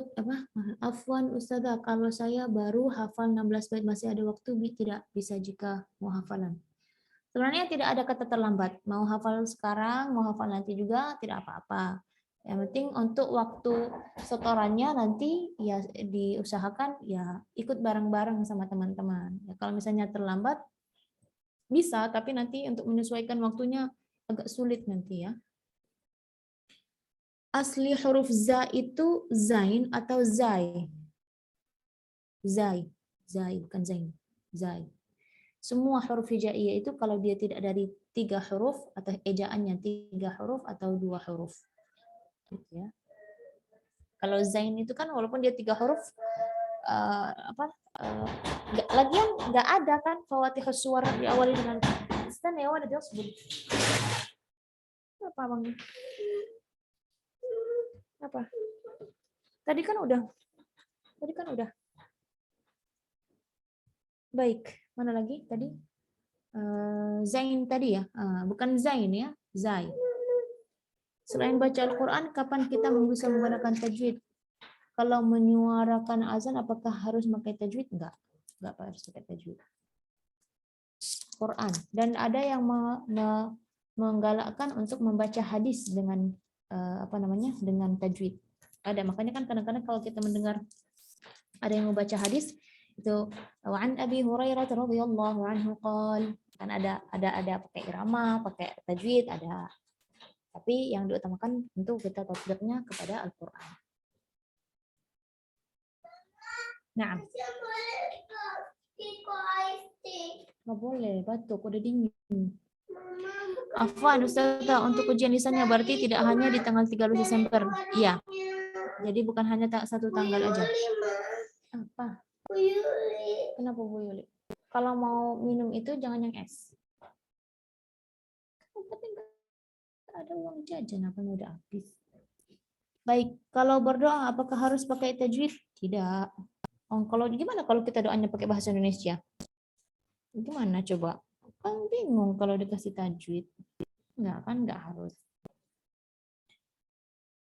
Afwan Ustazah, kalau saya baru hafal 16 bait masih ada waktu tidak bisa jika mau hafalan. Sebenarnya tidak ada kata terlambat. Mau hafal sekarang, mau hafal nanti juga tidak apa-apa. Yang penting untuk waktu setorannya nanti ya diusahakan ya ikut bareng-bareng sama teman-teman. Ya, kalau misalnya terlambat bisa, tapi nanti untuk menyesuaikan waktunya agak sulit nanti ya. Asli huruf za itu zain atau zai? Zai bukan zain. Zai. Semua huruf hijaiyah itu kalau dia tidak dari 3 huruf atau ejaannya 3 huruf atau 2 huruf. Gitu ya. Kalau zain itu kan walaupun dia 3 huruf, lagian nggak ada kan fawatihus suwar diawali dengan ya wadah dia sebut. Apa bang? Apa? Tadi kan udah. Baik, mana lagi tadi? Zain tadi ya, bukan zain ya, zai. Selain baca Al-Quran, kapan kita bisa menggunakan tajwid? Kalau menyuarakan azan, apakah harus pakai tajwid? Enggak harus pakai tajwid. Quran. Dan ada yang menggalakkan untuk membaca hadis dengan dengan tajwid. Ada, makanya kan kadang-kadang kalau kita mendengar ada yang membaca hadis itu wa an Abi Hurairah radhiyallahu anhu qol, kan ada pakai irama, pakai tajwid ada. Tapi yang diutamakan tentu kita tatbiknya kepada Al-Qur'an. Nah. Nggak boleh, batuk, udah dingin. Afwan Ustazah, untuk ujian lisannya berarti tidak hanya di tanggal 30 Desember. Iya. Jadi bukan hanya satu tanggal aja. Apa? Kenapa Bu Yuli? Kalau mau minum itu jangan yang es. Tapi nggak ada uang jajan, apa udah habis. Baik, kalau berdoa apakah harus pakai tajwid? Tidak. Kalau gimana kalau kita doanya pakai bahasa Indonesia? Gimana coba? Kan bingung kalau dikasih tajwid. Enggak harus.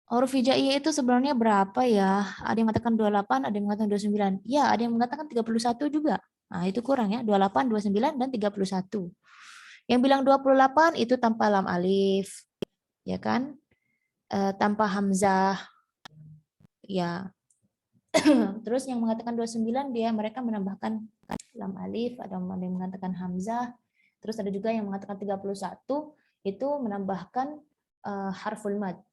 Huruf hijaiyah itu sebenarnya berapa ya? Ada yang mengatakan 28, ada yang mengatakan 29. Ya, ada yang mengatakan 31 juga. Nah, itu kurang ya. 28, 29, dan 31. Yang bilang 28 itu tanpa lam alif. Ya kan? Tanpa hamzah. Ya. Terus yang mengatakan 29, mereka menambahkan lam alif, ada yang mengatakan hamzah. Terus ada juga yang mengatakan 31, itu menambahkan harful mad.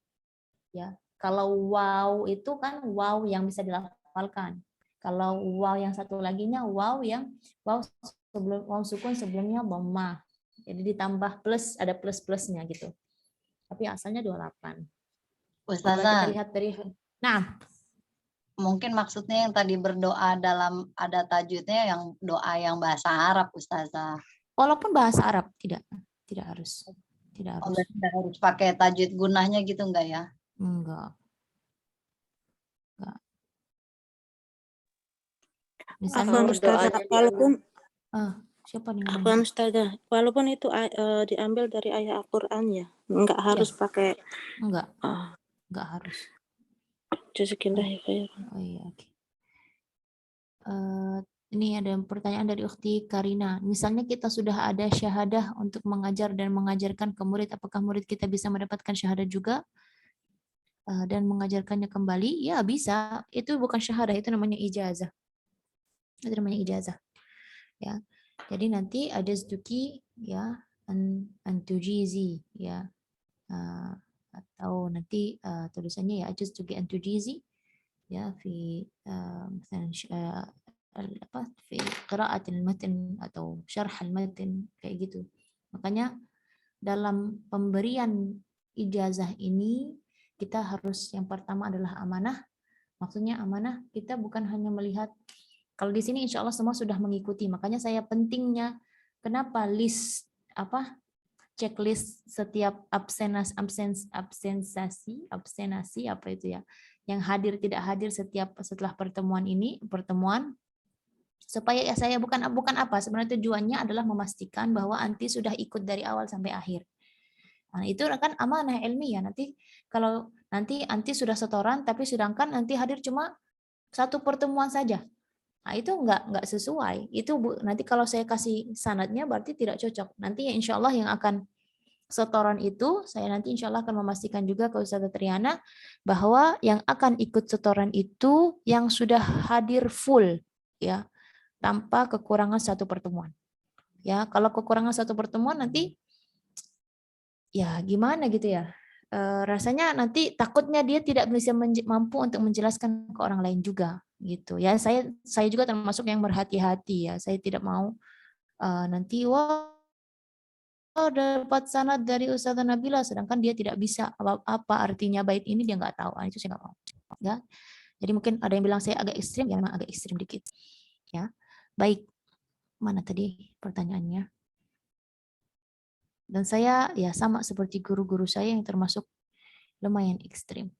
Ya, kalau wow itu kan wow yang bisa dilafalkan. Kalau wow yang satu laginya wow sukun sebelumnya dhammah. Jadi ditambah plus, ada plus-plusnya gitu. Tapi asalnya 28. Ustazah, kita lihat dari mungkin maksudnya yang tadi berdoa dalam ada tajwidnya yang doa yang bahasa Arab, Ustazah. Walaupun bahasa Arab tidak harus. Tidak harus. Tidak harus pakai tajwid gunahnya gitu enggak ya? Enggak. Misalnya Ustazah, siapa nih? Ustazah, walaupun itu diambil dari ayat Al-Quran ya, enggak harus pakai. Enggak harus. Jazakallah khair. Oh iya, oke. Ini ada pertanyaan dari Ukhti Karina. Misalnya kita sudah ada syahadah untuk mengajar dan mengajarkan ke murid, apakah murid kita bisa mendapatkan syahadah juga dan mengajarkannya kembali? Ya bisa. Itu bukan syahadah, itu namanya ijazah. Ya. Jadi nanti ada stuki ya antujizi ya atau nanti tulisannya ya ajustuki antujizi ya misalnya fi qira'at al-matan atau syarh al-matan kayak gitu. Makanya dalam pemberian ijazah ini kita harus yang pertama adalah amanah. Maksudnya amanah kita bukan hanya melihat, kalau di sini insya Allah semua sudah mengikuti. Makanya saya pentingnya kenapa list checklist setiap absenasi apa itu ya, yang hadir tidak hadir setelah pertemuan supaya saya bukan apa sebenarnya tujuannya adalah memastikan bahwa anti sudah ikut dari awal sampai akhir. Nah, itu kan amanah ilmiah. Nanti kalau nanti anti sudah setoran tapi sedangkan nanti hadir cuma satu pertemuan saja. Nah, itu enggak sesuai. Itu nanti kalau saya kasih sanadnya berarti tidak cocok. Nanti ya insya Allah yang akan setoran itu saya nanti insya Allah akan memastikan juga ke Ustazah Triana bahwa yang akan ikut setoran itu yang sudah hadir full ya, tanpa kekurangan satu pertemuan. Ya, kalau kekurangan satu pertemuan nanti ya gimana gitu ya. Rasanya nanti takutnya dia tidak bisa mampu untuk menjelaskan ke orang lain juga gitu ya. Saya juga termasuk yang berhati-hati ya. Saya tidak mau nanti dapat sanad dari Ustazah Nabila, sedangkan dia tidak bisa apa artinya bait ini, dia nggak tahu. Itu saya nggak mau. Ya. Jadi mungkin ada yang bilang saya agak ekstrim, ya memang agak ekstrim dikit. Ya. Baik. Mana tadi pertanyaannya? Dan saya ya sama seperti guru-guru saya yang termasuk lumayan ekstrim.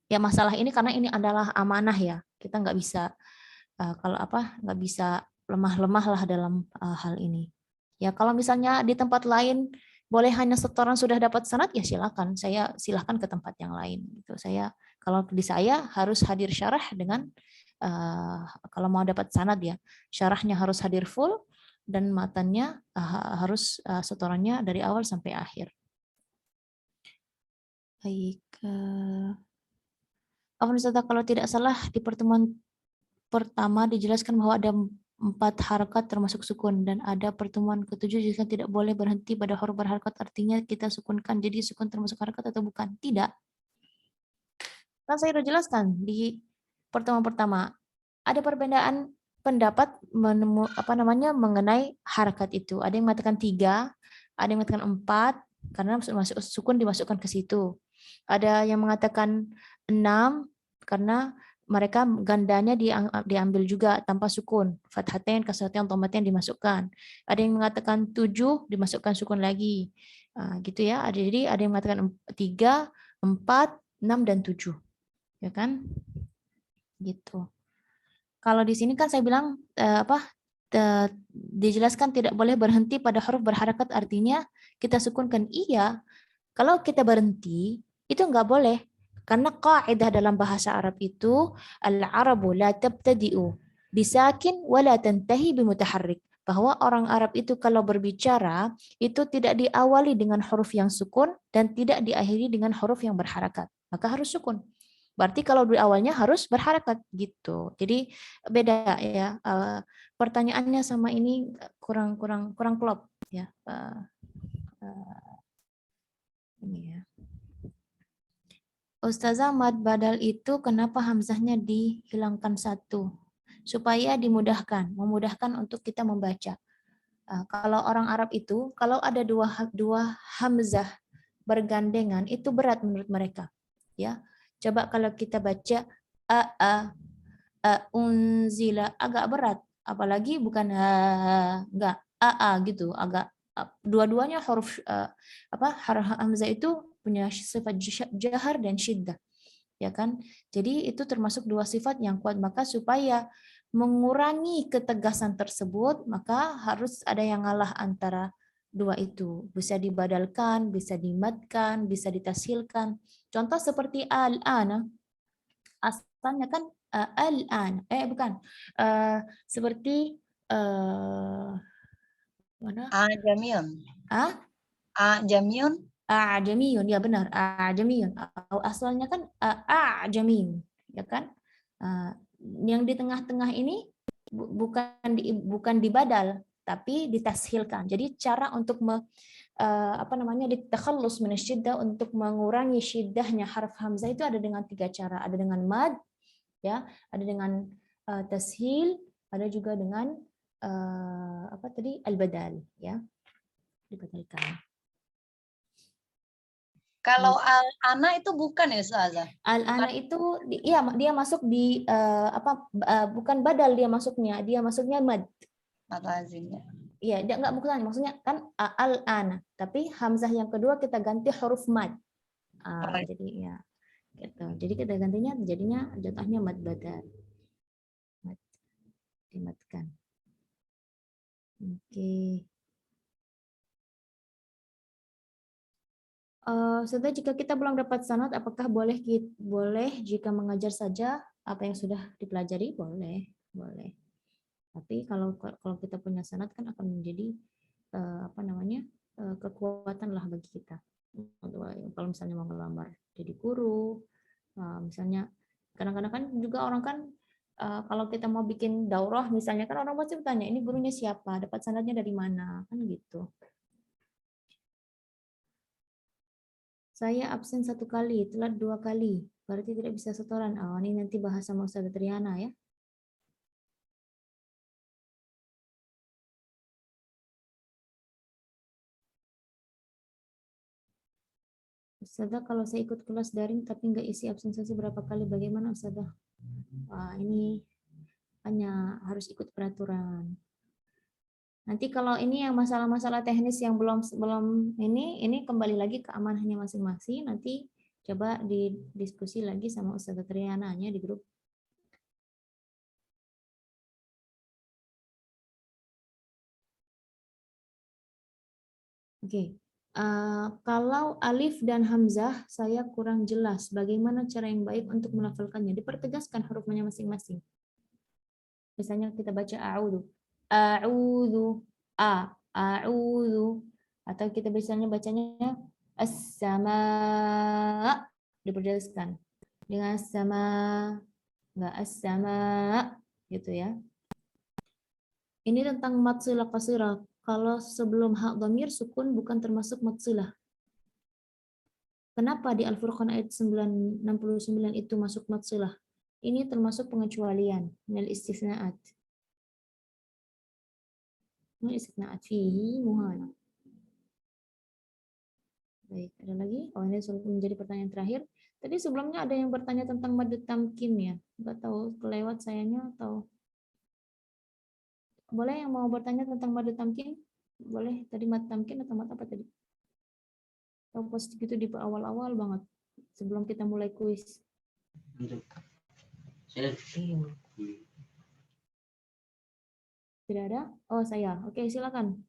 Ya masalah ini karena ini adalah amanah ya. Kita nggak bisa nggak bisa lemah-lemah lah dalam hal ini. Ya kalau misalnya di tempat lain boleh hanya setoran sudah dapat sanad, ya silakan. Saya silakan ke tempat yang lain. Gitu. Kalau di saya harus hadir syarah dengan kalau mau dapat sanad ya, syarahnya harus hadir full dan matannya harus setorannya dari awal sampai akhir. Baik. Ustazah, kalau tidak salah di pertemuan pertama dijelaskan bahwa ada 4 harakat termasuk sukun, dan ada pertemuan ketujuh jika tidak boleh berhenti pada huruf berharakat, artinya kita sukunkan, jadi sukun termasuk harakat atau bukan? Tidak. Kan saya sudah jelaskan di pertemuan pertama. Ada perbedaan pendapat mengenai harakat itu. Ada yang mengatakan 3, ada yang mengatakan 4, karena masuk sukun dimasukkan ke situ. Ada yang mengatakan 6, karena mereka gandanya diambil juga tanpa sukun. Fathatain, kasratain, dhammatain dimasukkan. Ada yang mengatakan 7, dimasukkan sukun lagi. Gitu ya. Jadi ada yang mengatakan 3, 4, 6, dan 7. Ya kan? Gitu. Kalau di sini kan saya bilang dijelaskan tidak boleh berhenti pada huruf berharakat, artinya kita sukunkan. Iya. Kalau kita berhenti, itu nggak boleh. Karena kaidah dalam bahasa Arab itu, al-arabu la tabtadi'u bisakin wa la tantahi bimutaharrik. Bahwa orang Arab itu kalau berbicara, itu tidak diawali dengan huruf yang sukun dan tidak diakhiri dengan huruf yang berharakat. Maka harus sukun. Berarti kalau di awalnya harus berharakat gitu. Jadi beda ya. Pertanyaannya sama ini kurang klop ya. Ini ya. Ustazah, mad badal itu kenapa hamzahnya dihilangkan satu? Supaya memudahkan untuk kita membaca. Kalau orang Arab itu, kalau ada dua hamzah bergandengan, itu berat menurut mereka. Ya, coba kalau kita baca unzila, agak berat. Apalagi bukan enggak gitu, agak dua-duanya huruf harf hamzah itu punya sifat jahar dan syiddah, ya kan? Jadi itu termasuk dua sifat yang kuat. Maka supaya mengurangi ketegasan tersebut, maka harus ada yang ngalah antara dua itu. Bisa dibadalkan, bisa dimatkan, bisa ditashilkan. Contoh seperti al-ana, asalnya kan al-an, bukan, seperti mana? Ajamiyun. Ajamiyun. Ajamiyun, ya benar, ajamiyun. Asalnya kan ajamin, ya kan? Yang di tengah-tengah ini bukan dibadal, tapi ditashilkan. Jadi cara untuk ditakhallus min syiddah, untuk mengurangi syiddahnya harf hamzah itu ada dengan 3 cara. Ada dengan mad, ya, ada dengan tashil, ada juga dengan al-badal, ya, dibadalkan. Kalau al-ana itu bukan ya, Ustazah? Al-ana itu dia masuk di bukan badal, dia masuknya mad. Mad lazimnya. Iya, dia enggak bukan, maksudnya kan al-ana, tapi hamzah yang kedua kita ganti huruf mad. Jadi ya gitu. Jadi kita gantinya jadinya jatuhnya mad badal. Mad dimatkan. Oke. Setelah jika kita belum dapat sanad, apakah boleh jika mengajar saja apa yang sudah dipelajari? Boleh. Tapi kalau kita punya sanad kan akan menjadi kekuatan lah bagi kita. Kalau misalnya mau ngelamar jadi guru, misalnya kadang-kadang kan juga orang kan kalau kita mau bikin daurah misalnya kan orang pasti bertanya, ini gurunya siapa, dapat sanadnya dari mana, kan gitu. Saya absen 1 kali, telat 2 kali, berarti tidak bisa setoran. Ini nanti bahas sama Ustazah Triana ya. Ustazah, kalau saya ikut kelas daring tapi nggak isi absensi berapa kali, bagaimana Ustazah? Wah, ini hanya harus ikut peraturan. Nanti kalau ini yang masalah-masalah teknis yang belum ini kembali lagi ke amanahnya masing-masing. Nanti coba didiskusi lagi sama Ustazah Triana di grup. Oke. Kalau alif dan hamzah saya kurang jelas. Bagaimana cara yang baik untuk melafalkannya? Dipertegaskan hurufnya masing-masing. Misalnya kita baca a'udhu. A'udhu. A'udhu. Atau kita biasanya bacanya as-sama. Diperjelaskan. Dengan sama. Enggak as-sama. Gitu ya. Ini tentang mad silah qasirah. Kalau sebelum hak dhamir sukun bukan termasuk mad silah. Kenapa di Al-Furqan ayat 69 itu masuk mad silah? Ini termasuk pengecualian, minal istisnaat. Minal istisnaat fihi muhana. Baik, ada lagi? Oh, ini menjadi pertanyaan terakhir. Tadi sebelumnya ada yang bertanya tentang mad tamkin ya. Enggak tahu kelewat sayanya atau boleh yang mau bertanya tentang mad tamkin? Boleh, tadi mad tamkin atau mad apa tadi? Atau pas gitu di awal-awal banget sebelum kita mulai kuis. Tidak ada? Oh, saya. Oke, silakan.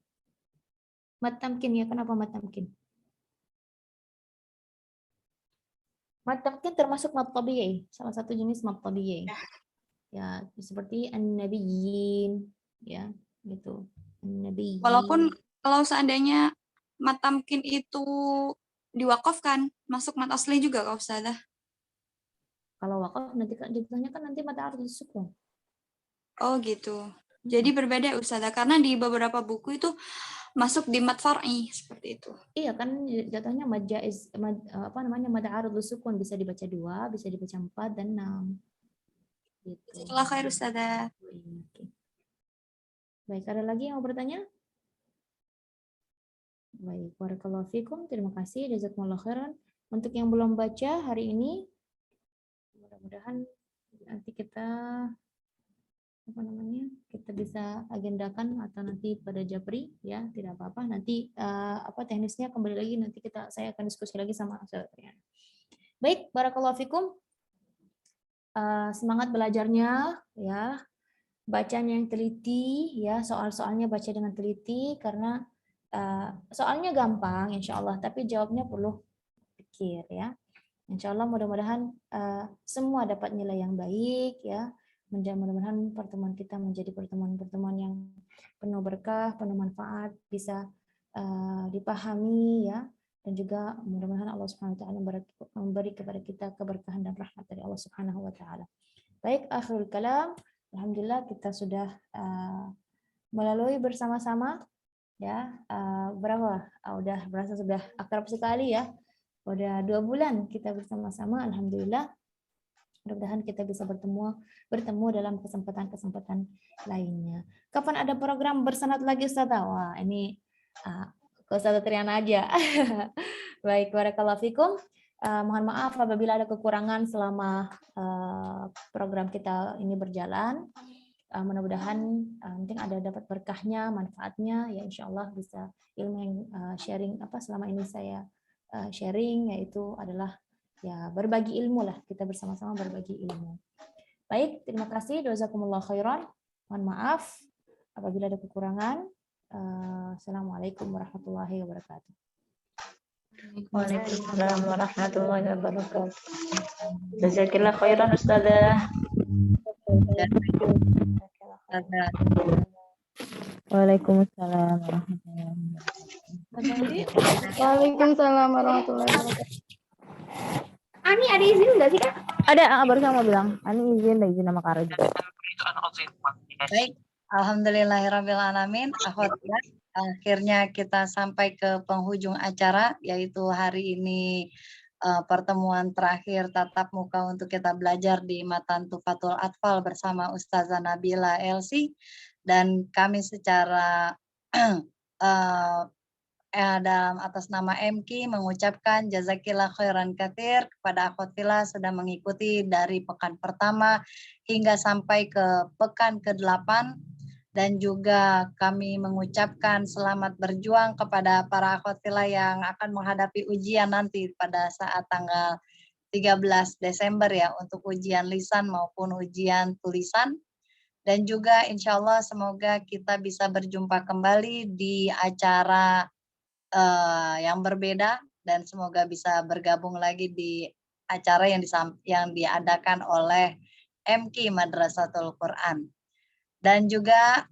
Mad tamkin ya, kenapa mad tamkin? Mad tamkin termasuk mad tabi'i, salah satu jenis mad tabi'i. Ya, seperti an-nabiyyin, ya, gitu. An-nabiyyin. Walaupun kalau seandainya mad tamkin itu diwakafkan, masuk mad asli juga Kak Ustazah. Kalau wakaf nanti ditanya kan nanti mad arudz sukun. Oh gitu. Jadi berbeda Ustazah, karena di beberapa buku itu masuk di mad far'i seperti itu. Iya kan jatuhnya mad jaiz, mad arudz sukun bisa dibaca 2, bisa dibaca 4 dan 6. Gitu. Setelah khair Ustazah. Oke. Baik, ada lagi yang mau bertanya? Baik, barakallahu fikum. Terima kasih, jazakumullah khairan. Untuk yang belum baca hari ini, mudah-mudahan nanti kita kita bisa agendakan atau nanti pada Japri ya, tidak apa-apa. Nanti teknisnya kembali lagi nanti saya akan diskusi lagi sama Ustazah. Baik, barakallahu fikum. Semangat belajarnya ya. Bacanya yang teliti ya, soal-soalnya baca dengan teliti karena soalnya gampang insya Allah, tapi jawabnya perlu pikir ya. Insya Allah mudah-mudahan semua dapat nilai yang baik ya. Mudah-mudahan pertemuan kita menjadi pertemuan-pertemuan yang penuh berkah, penuh manfaat, bisa dipahami ya, dan juga mudah-mudahan Allah Subhanahu wa taala memberi kepada kita keberkahan dan rahmat dari Allah Subhanahu wa taala. Baik, akhirul kalam. Alhamdulillah kita sudah melalui bersama-sama ya, berapa? Udah berasa sudah akrab sekali ya. Udah 2 bulan kita bersama-sama, alhamdulillah. Mudah-mudahan kita bisa bertemu dalam kesempatan-kesempatan lainnya. Kapan ada program bersanad lagi Ustazah? Wah, ini ke Ustazah Triana aja. Baik, barakallahu fikum. Mohon maaf apabila ada kekurangan selama program kita ini berjalan. Mudah-mudahan nanti ada dapat berkahnya, manfaatnya ya, insya Allah bisa ilmu yang sharing selama ini saya sharing, yaitu adalah ya berbagi ilmu lah, kita bersama-sama berbagi ilmu. Baik, terima kasih, jazakumullah khairan. Mohon maaf apabila ada kekurangan. Assalamualaikum warahmatullahi wabarakatuh. Waalaikumsalam warahmatullahi wabarakatuh. Jazakillah khairan Ustazah. Waalaikumsalam warahmatullahi wabarakatuh. Waalaikumsalam warahmatullahi wabarakatuh. Ani ada izin nggak sih Kak? Ada, barusan mau bilang. Ani izin sama Kara juga. Baik, alhamdulillahirrabbilalamin. Akhwat, akhirnya kita sampai ke penghujung acara, yaitu hari ini pertemuan terakhir tatap muka untuk kita belajar di Matan Tufatul Atfal bersama Ustazah Nabila Elsi, dan kami secara dalam atas nama MK mengucapkan jazakillah khairan katsir kepada akhwat fillah sudah mengikuti dari pekan pertama hingga sampai ke pekan ke-8, dan juga kami mengucapkan selamat berjuang kepada para akhwat fillah yang akan menghadapi ujian nanti pada saat tanggal 13 Desember ya, untuk ujian lisan maupun ujian tulisan. Dan juga insya Allah semoga kita bisa berjumpa kembali di acara yang berbeda, dan semoga bisa bergabung lagi di acara yang diadakan oleh MK Madrasatul Quran. Dan juga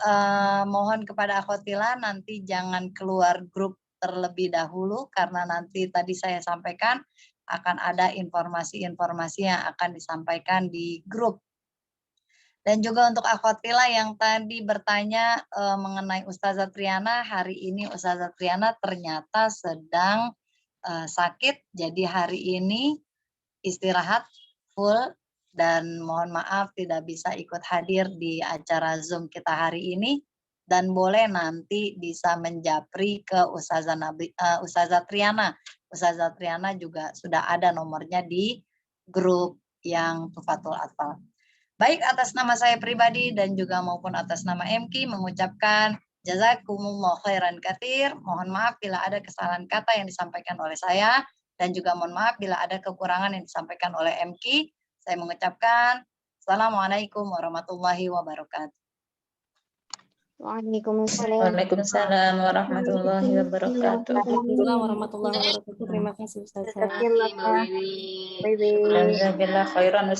mohon kepada akhwat fillah nanti jangan keluar grup terlebih dahulu, karena nanti tadi saya sampaikan akan ada informasi-informasi yang akan disampaikan di grup. Dan juga untuk akhwat fillah yang tadi bertanya mengenai Ustazah Triana, hari ini Ustazah Triana ternyata sedang sakit, jadi hari ini istirahat full, dan mohon maaf tidak bisa ikut hadir di acara Zoom kita hari ini, dan boleh nanti bisa menjapri ke Ustazah Triana. Ustazah Triana juga sudah ada nomornya di grup yang Tufatul Atfal. Baik, atas nama saya pribadi dan juga maupun atas nama MK mengucapkan jazakumullah khairan katsir. Mohon maaf bila ada kesalahan kata yang disampaikan oleh saya, dan juga mohon maaf bila ada kekurangan yang disampaikan oleh MK. Saya mengucapkan Assalamualaikum warahmatullahi wabarakatuh. Waalaikumsalam. Waalaikumsalam warahmatullahi wabarakatuh. Waalaikumsalam warahmatullahi wabarakatuh. Terima kasih Ustazah. Jazakallah. Bye-bye. Jazakallah khairan.